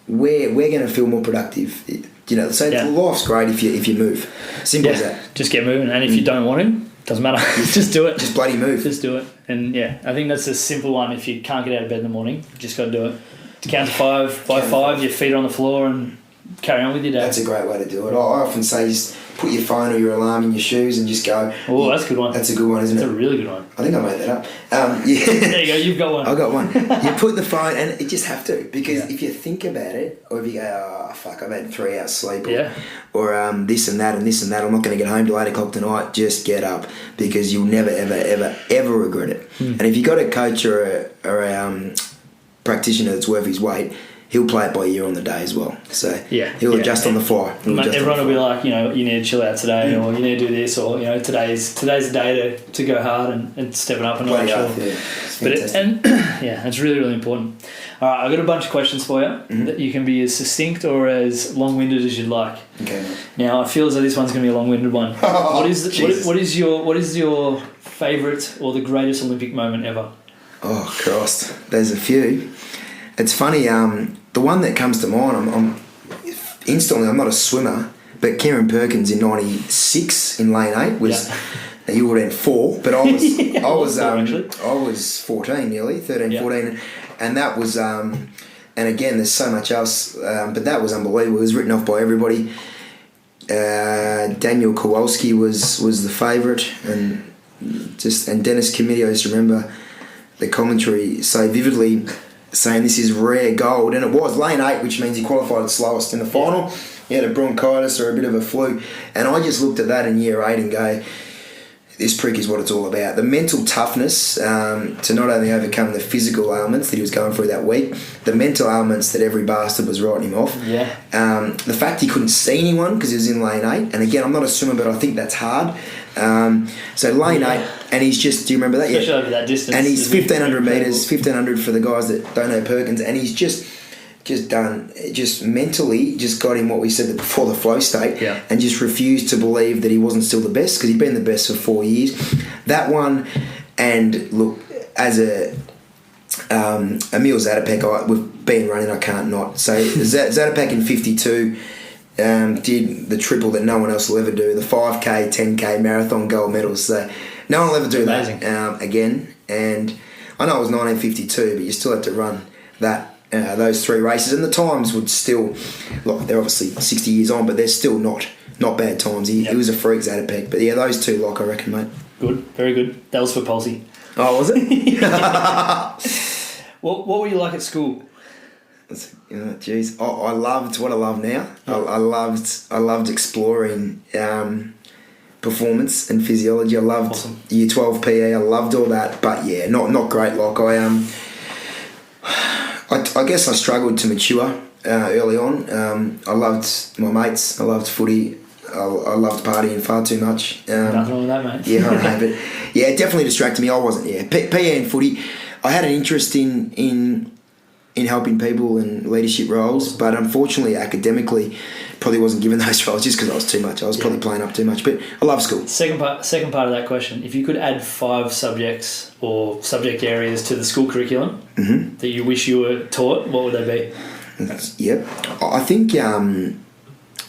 We're going to feel more productive. You know, so life's great if you move. Simple as that. Just get moving, and if you don't want to, doesn't matter. Just do it. Just bloody move. Just do it. And I think that's a simple one. If you can't get out of bed in the morning, you just got to do it. To count to 5 by 5, your feet are on the floor and carry on with your day. That's a great way to do it. I often say just put your phone or your alarm in your shoes and just go. Oh, that's a good one. That's a good one, isn't it? That's a really good one. I think I made that up. There you go, you've got one. I got one. You put the phone, and you just have to, because if you think about it, or if you go, oh, fuck, I've had 3 hours sleep, or this and that and this and that, I'm not going to get home till 8 o'clock tonight, just get up, because you'll never, ever, ever, ever regret it. And if you've got a coach or a practitioner that's worth his weight, he'll play it by ear on the day as well. So he'll adjust on the fly. Everyone will be like, you need to chill out today, or you need to do this, or today's the day to go hard and step it up and all that. It's really, really important. All right, I've got a bunch of questions for you that you can be as succinct or as long-winded as you'd like. Okay. Now I feel as though this one's going to be a long-winded one. What is your favourite or the greatest Olympic moment ever? Oh Christ, there's a few. It's funny, the one that comes to mind, I'm instantly, I'm not a swimmer, but Kieran Perkins in 96 in lane 8 was, you would have been 4, but I was 14 nearly, 13, 14, and that was, and again, there's so much else, but that was unbelievable. It was written off by everybody. Daniel Kowalski was the favourite, and Dennis Committee, I just remember the commentary so vividly, saying this is rare gold, and it was lane 8, which means he qualified slowest in the final. He had a bronchitis or a bit of a flu, and I just looked at that in year 8 and go, this prick is what it's all about. The mental toughness to not only overcome the physical ailments that he was going through that week, the mental ailments that every bastard was writing him off. The fact he couldn't see anyone because he was in lane 8, and again, I'm not a swimmer, but I think that's hard. So lane 8, and he's just, do you remember that? Especially over that distance. And he's 1,500 metres, 1,500 for the guys that don't know Perkins, and he's just mentally got him what we said before, the flow state, and just refused to believe that he wasn't still the best, because he'd been the best for 4 years. That one, and look, as a Emil Zatopek, we've been running, I can't not. So Zatopek in 52 did the triple that no one else will ever do, the 5K, 10K marathon gold medals. So no one will ever do Amazing. that again. And I know it was 1952, but you still had to run that those 3 races. And the times would still, like, they're obviously 60 years on, but they're still not bad times. He was a freak, Zatopek. But yeah, those two, I reckon, mate. Good, very good. That was for Palsy. Oh, was it? What were you like at school? Geez, I loved what I love now. I loved exploring performance and physiology. I loved Year 12 PE. I loved all that, but yeah, not great. Like I guess I struggled to mature early on. I loved my mates. I loved footy. I loved partying far too much. Nothing wrong with that, mate. Yeah, I know, but yeah, it definitely distracted me. I wasn't. Yeah, PE and footy. I had an interest in helping people and leadership roles, but unfortunately, academically, probably wasn't given those roles just because I was too much. I was probably playing up too much. But I love school. Second part of that question: if you could add 5 subjects or subject areas to the school curriculum that you wish you were taught, what would they be? Yep, I think.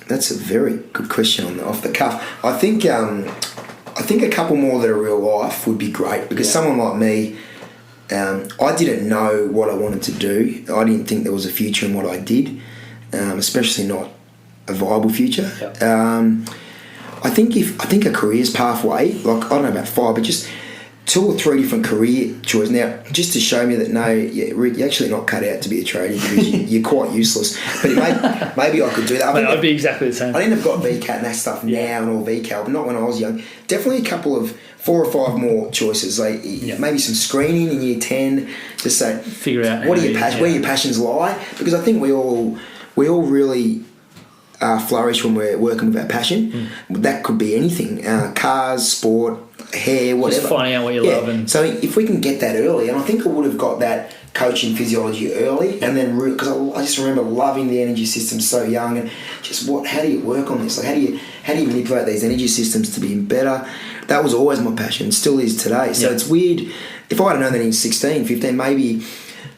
That's a very good question off the cuff. I think a couple more that are real life would be great because someone like me, I didn't know what I wanted to do. I didn't think there was a future in what I did, especially not a viable future. Yep. I think a careers pathway, like I don't know about 5, but just 2 or 3 different career choices. Now, just to show me that no, you're actually not cut out to be a tradie because you're quite useless. But maybe I could do that. I'd be exactly the same. I didn't have got VCAT and that stuff now and all VCAL, but not when I was young. Definitely a couple of 4 or 5 more choices. Like maybe some screening in Year 10. Just say figure out what are your where your passions lie, because I think we all really flourish when we're working with our passion. That could be anything: cars, sport, hair, whatever. Just finding out what you love. And so if we can get that early, and I think I would have got that coaching physiology early, and then because I just remember loving the energy system so young, and just how do you work on this? Like how do you manipulate these energy systems to be better? That was always my passion, still is today. So it's weird. If I had known that in 16, 15, maybe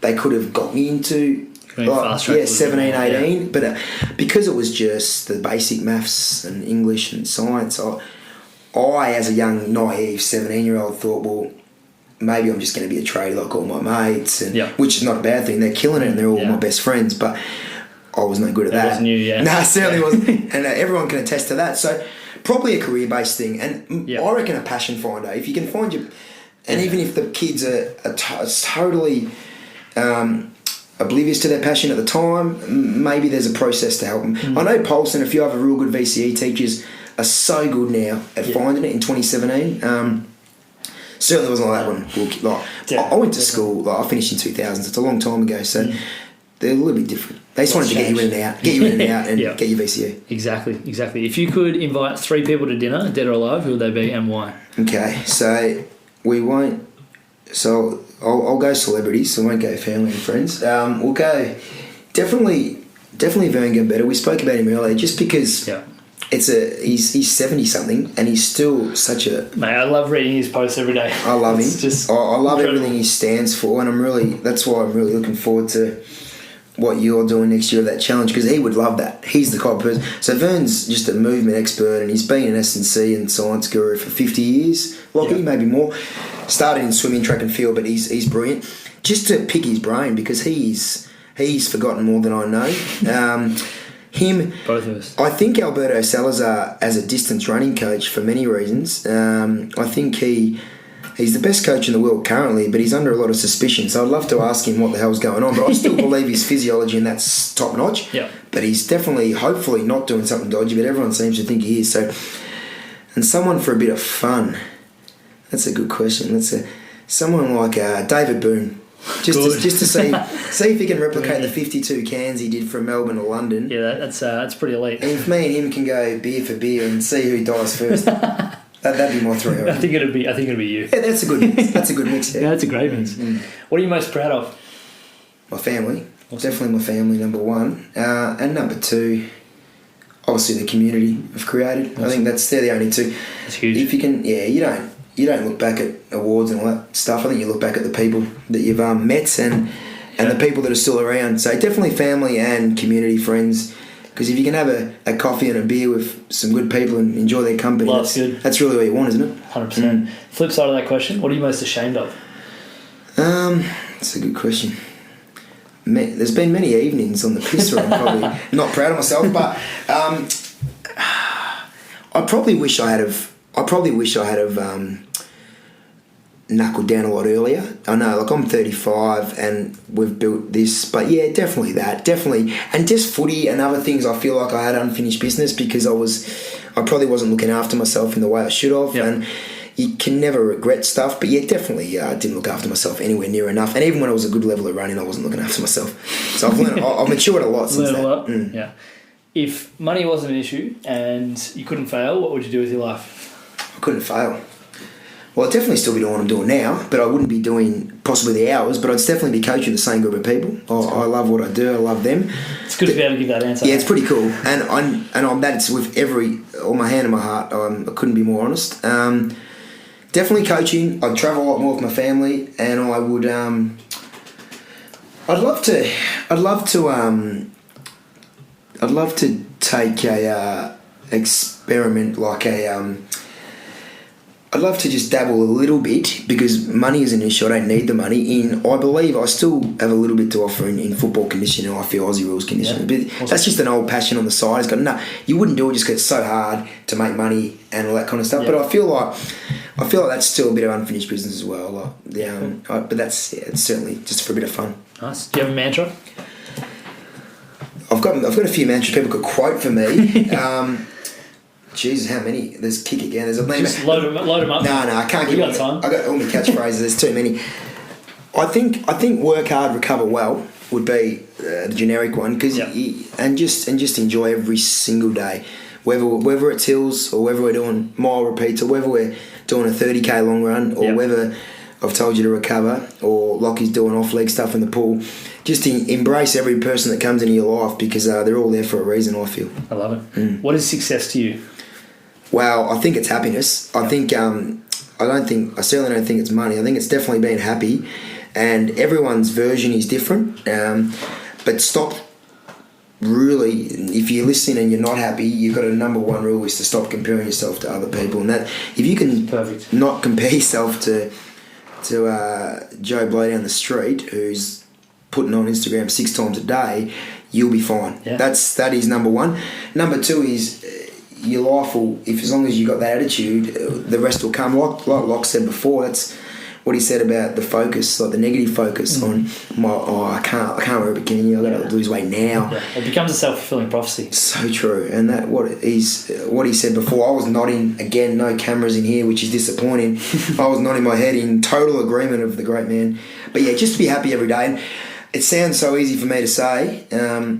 they could have got me into 17, 18, but because it was just the basic maths and English and science, I as a young, naive 17-year-old thought, well, maybe I'm just going to be a trader like all my mates, and which is not a bad thing. They're killing it and they're all my best friends, but I was no good at that. It wasn't you, No, it certainly wasn't. And everyone can attest to that. So probably a career-based thing, and I reckon a passion finder. If you can find your... And even if the kids are totally... oblivious to their passion at the time, maybe there's a process to help them. I know Pulse and a few other real good VCE teachers are so good now at finding it in 2017. Certainly wasn't like that when I went to school, like I finished in 2000s, it's a long time ago, so they're a little bit different. They just wanted to get you in and out, and get your VCE. Exactly. If you could invite 3 people to dinner, dead or alive, who would they be and why? Okay, so we won't... So I'll go celebrities, so I won't go family and friends. We'll go definitely Vern Gambetta. We spoke about him earlier, just because he's 70 something and he's still such a... Mate, I love reading his posts every day. I love him. I love everything he stands for, and that's why I'm really looking forward to what you're doing next year of that challenge, because he would love that. He's the kind of person. So Vern's just a movement expert, and he's been an S&C and science guru for 50 years. Lockie, maybe more. Started in swimming, track and field, but he's brilliant. Just to pick his brain, because he's forgotten more than I know. Him, both of us. I think Alberto Salazar as a distance running coach for many reasons. I think he's the best coach in the world currently, but he's under a lot of suspicion. So I'd love to ask him what the hell's going on. But I still believe his physiology and that's top notch. Yeah. But he's definitely, hopefully, not doing something dodgy. But everyone seems to think he is. So, and someone for a bit of fun. That's a good question. Someone like David Boone. Just to see if he can replicate the 52 cans he did from Melbourne to London. Yeah, that's pretty elite. And if me and him can go beer for beer and see who dies first, that'd be my 3. I think it'd be you. Yeah, that's a good mix. That's a good mix. Yeah, that's a great mix. What are you most proud of? My family. Awesome. Definitely my family, number 1, and number 2, obviously the community I've created. Awesome. I think they're the only 2. That's huge. If you can, you you don't look back at awards and all that stuff. I think you look back at the people that you've met and the people that are still around. So definitely family and community, friends. Because if you can have a coffee and a beer with some good people and enjoy their company, that's really what you want, isn't it? 100%. Flip side of that question, what are you most ashamed of? That's a good question. There's been many evenings on the piss where I'm probably not proud of myself, but I probably wish I had knuckled down a lot earlier. I know, like I'm 35 and we've built this, but yeah, definitely that, and just footy and other things. I feel like I had unfinished business because I probably wasn't looking after myself in the way I should have, and you can never regret stuff. But yeah, definitely didn't look after myself anywhere near enough. And even when I was a good level of running, I wasn't looking after myself. So I've learned, I've matured a lot since that. Yeah. If money wasn't an issue and you couldn't fail, what would you do with your life? I couldn't fail. Well, I'd definitely still be doing what I'm doing now, but I wouldn't be doing possibly the hours, but I'd definitely be coaching the same group of people. I love what I do. I love them. It's good to be able to give that answer. Yeah, it's pretty cool. And I'm that's with all my hand and my heart. I couldn't be more honest. Definitely coaching. I'd travel a lot more with my family, and I would. I'd love to take a experiment like I'd love to just dabble a little bit because money is an issue. I don't need the money. I believe I still have a little bit to offer in football conditioning. I feel Aussie rules conditioning. Yeah. But that's just an old passion on the side. It's got you wouldn't do it just because it's so hard to make money and all that kind of stuff. Yeah. But I feel like that's still a bit of unfinished business as well. But that's it's certainly just for a bit of fun. Nice. Do you have a mantra? I've got a few mantras people could quote for me. Jesus, how many? There's kick again. There's a just load them up. No, I can't give you got time. I got all my catchphrases. There's too many. I think work hard, recover well would be the generic one because and just enjoy every single day, whether it's hills or whether we're doing mile repeats or whether we're doing a 30k long run or whether I've told you to recover or Lockie's doing off leg stuff in the pool. Just embrace every person that comes into your life because they're all there for a reason. I feel. I love it. What is success to you? Well, I think it's happiness. I think I certainly don't think it's money. I think it's definitely being happy, and everyone's version is different. But stop. Really, if you're listening and you're not happy, you've got a number one rule is to stop comparing yourself to other people, and that if you can not compare yourself to Joe Blow down the street who's putting on Instagram 6 times a day, you'll be fine. Yeah. That is number one. Number two is your life will, if as long as you got that attitude, the rest will come. Like Locke said before, that's what he said about the focus, like the negative focus on I can't wear a bikini. I've got to lose weight now. Yeah. It becomes a self-fulfilling prophecy. So true, and that what he said before. I was nodding again. No cameras in here, which is disappointing. I was nodding my head in total agreement of the great man. But yeah, just to be happy every day. And it sounds so easy for me to say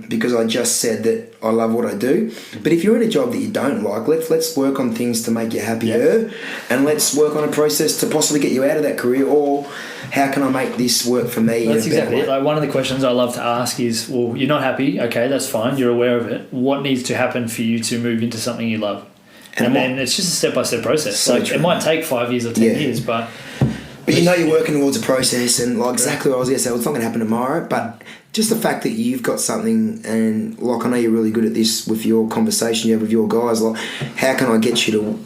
because I just said that I love what I do. But if you're in a job that you don't like, let's work on things to make you happier, and let's work on a process to possibly get you out of that career. Or how can I make this work for me? That's exactly it. Like one of the questions I love to ask is, well, you're not happy. Okay, that's fine. You're aware of it. What needs to happen for you to move into something you love? And then it's just a step-by-step process. So it might take 5 years or 10 years, but you know you're working towards a process, and like exactly what I was going to say, well, it's not going to happen tomorrow, but just the fact that you've got something, and like I know you're really good at this with your conversation you have with your guys, like how can I get you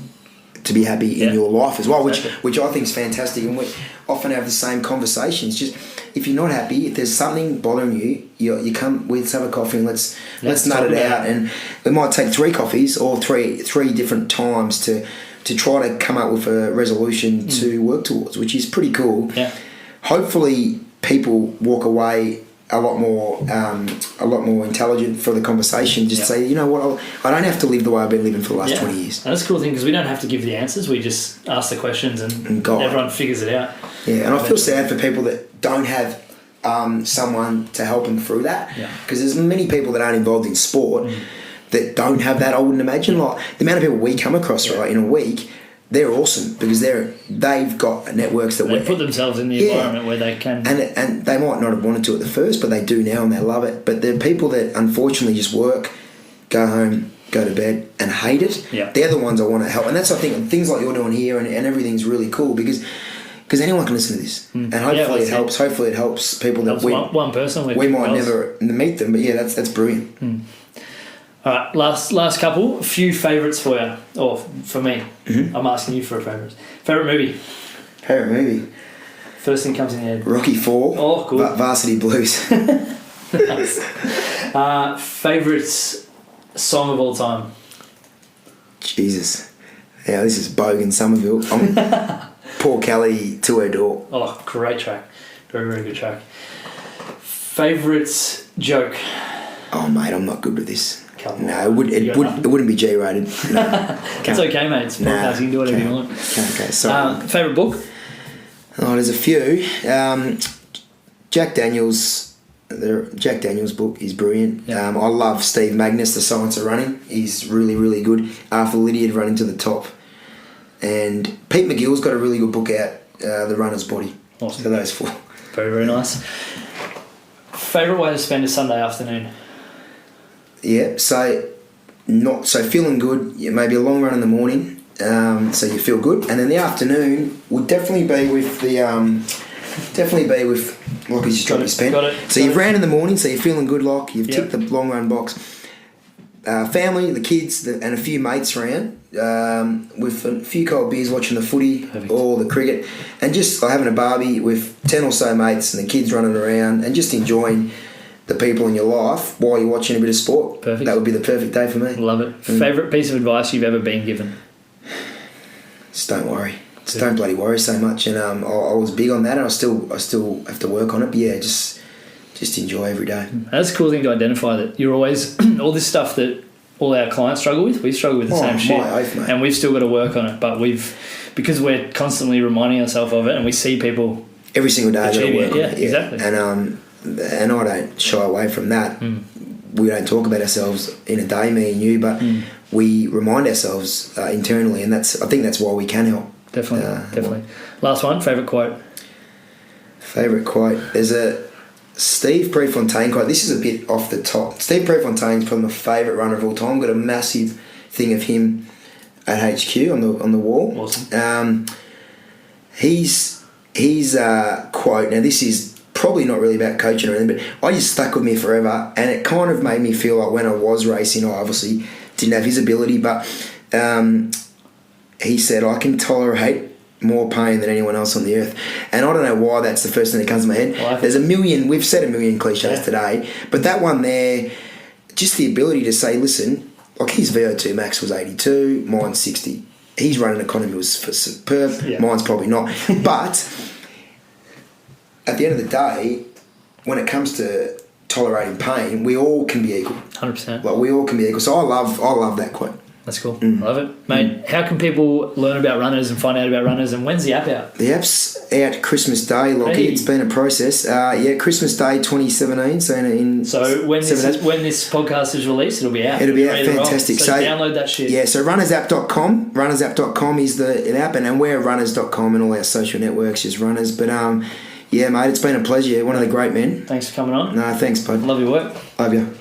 to be happy in your life as well, which I think is fantastic, and we often have the same conversations. Just if you're not happy, if there's something bothering you, you come, let's have a coffee and let's nut it out, and it might take 3 coffees or three different times to try to come up with a resolution to work towards, which is pretty cool. Yeah. Hopefully people walk away a lot more intelligent for the conversation. Just say, you know what, I don't have to live the way I've been living for the last 20 years. And that's a cool thing because we don't have to give the answers. We just ask the questions and everyone figures it out. Yeah, and I feel sad for people that don't have someone to help them through that. Because there's many people that aren't involved in sport that don't have that. I wouldn't imagine. Like the amount of people we come across in a week, they're awesome because they've got networks that they put themselves in the environment where they can, and they might not have wanted to at the first, but they do now and they love it. But there are people that unfortunately just work, go home, go to bed and hate it. Yeah. They're the ones I want to help. And that's, I think, things like you're doing here and everything's really cool because anyone can listen to this. And hopefully it helps. Hopefully it helps people that one person. We might never meet them, but yeah, that's brilliant. All right, last couple. A few favourites for you, or for me. I'm asking you for a favourite. Favourite movie? Favourite movie? First thing comes in your head. Rocky 4. Oh, cool. Varsity Blues. Nice. Favourite song of all time? Jesus. Yeah, this is Bogan Somerville. Paul Kelly, To Her Door. Oh, great track. Very, very good track. Favourite joke? Oh, mate, I'm not good with this. No, it wouldn't be G-rated. No, it's okay, mate. It's podcast. You can do whatever you want. Okay, sorry. Favourite book? Oh, there's a few. Jack Daniels' book is brilliant. Yeah. I love Steve Magnus, The Science of Running. He's really, really good. Arthur Lydiard, Running to the Top. And Pete McGill's got a really good book out, The Runner's Body. Awesome. So those 4. Very, very nice. Favourite way to spend a Sunday afternoon? Yeah, so feeling good. Yeah, maybe a long run in the morning, so you feel good, and then the afternoon would definitely be with Lockie's just dropped his pen. Got it. So you've ran in the morning, so you're feeling good, Lock. You've ticked the long run box. Family, the kids, and a few mates around with a few cold beers, watching the footy or the cricket, and just having a barbie with 10 or so mates and the kids running around and just enjoying the people in your life while you're watching a bit of sport. Perfect. That would be the perfect day for me. Love it. Favourite piece of advice you've ever been given? Just don't worry. Just don't bloody worry so much. And I was big on that, and I still have to work on it. But yeah, just enjoy every day. That's a cool thing to identify, that you're always all this stuff that all our clients struggle with. We struggle with the same shit, oath, mate. and we've still got to work on it. But because we're constantly reminding ourselves of it, and we see people every single day. achieving it. Yeah, yeah, exactly. And I don't shy away from that. We don't talk about ourselves in a day, me and you, but we remind ourselves internally, and I think that's why we can help. Definitely. Last one, favourite quote. Favourite quote. There's a Steve Prefontaine quote. This is a bit off the top. Steve Prefontaine's probably my favourite runner of all time. Got a massive thing of him at HQ on the wall. Awesome. His quote. Now this is probably not really about coaching or anything, but I just stuck with me forever, and it kind of made me feel like when I was racing, I obviously didn't have his ability, but he said, I can tolerate more pain than anyone else on the earth. And I don't know why that's the first thing that comes to my head. Well, there's we've said a million cliches today, but that one there, just the ability to say, listen, like his VO2 max was 82, mine's 60. His running economy was superb, mine's probably not. But at the end of the day, when it comes to tolerating pain, we all can be equal. 100%. Like we all can be equal. So I love that quote. That's cool. Love it. Mate, how can people learn about Runners and find out about Runners, and when's the app out? The app's out Christmas Day, Lockie. Hey. It's been a process. Christmas Day 2017. So when this podcast is released, it'll be out. It'll be out. Fantastic. So download that shit. Yeah, so runnersapp.com. Runnersapp.com is the app, and we're runners.com and all our social networks is Runners. But yeah, mate, it's been a pleasure. One of the great men. Thanks for coming on. No, thanks, bud. Love your work. Love you.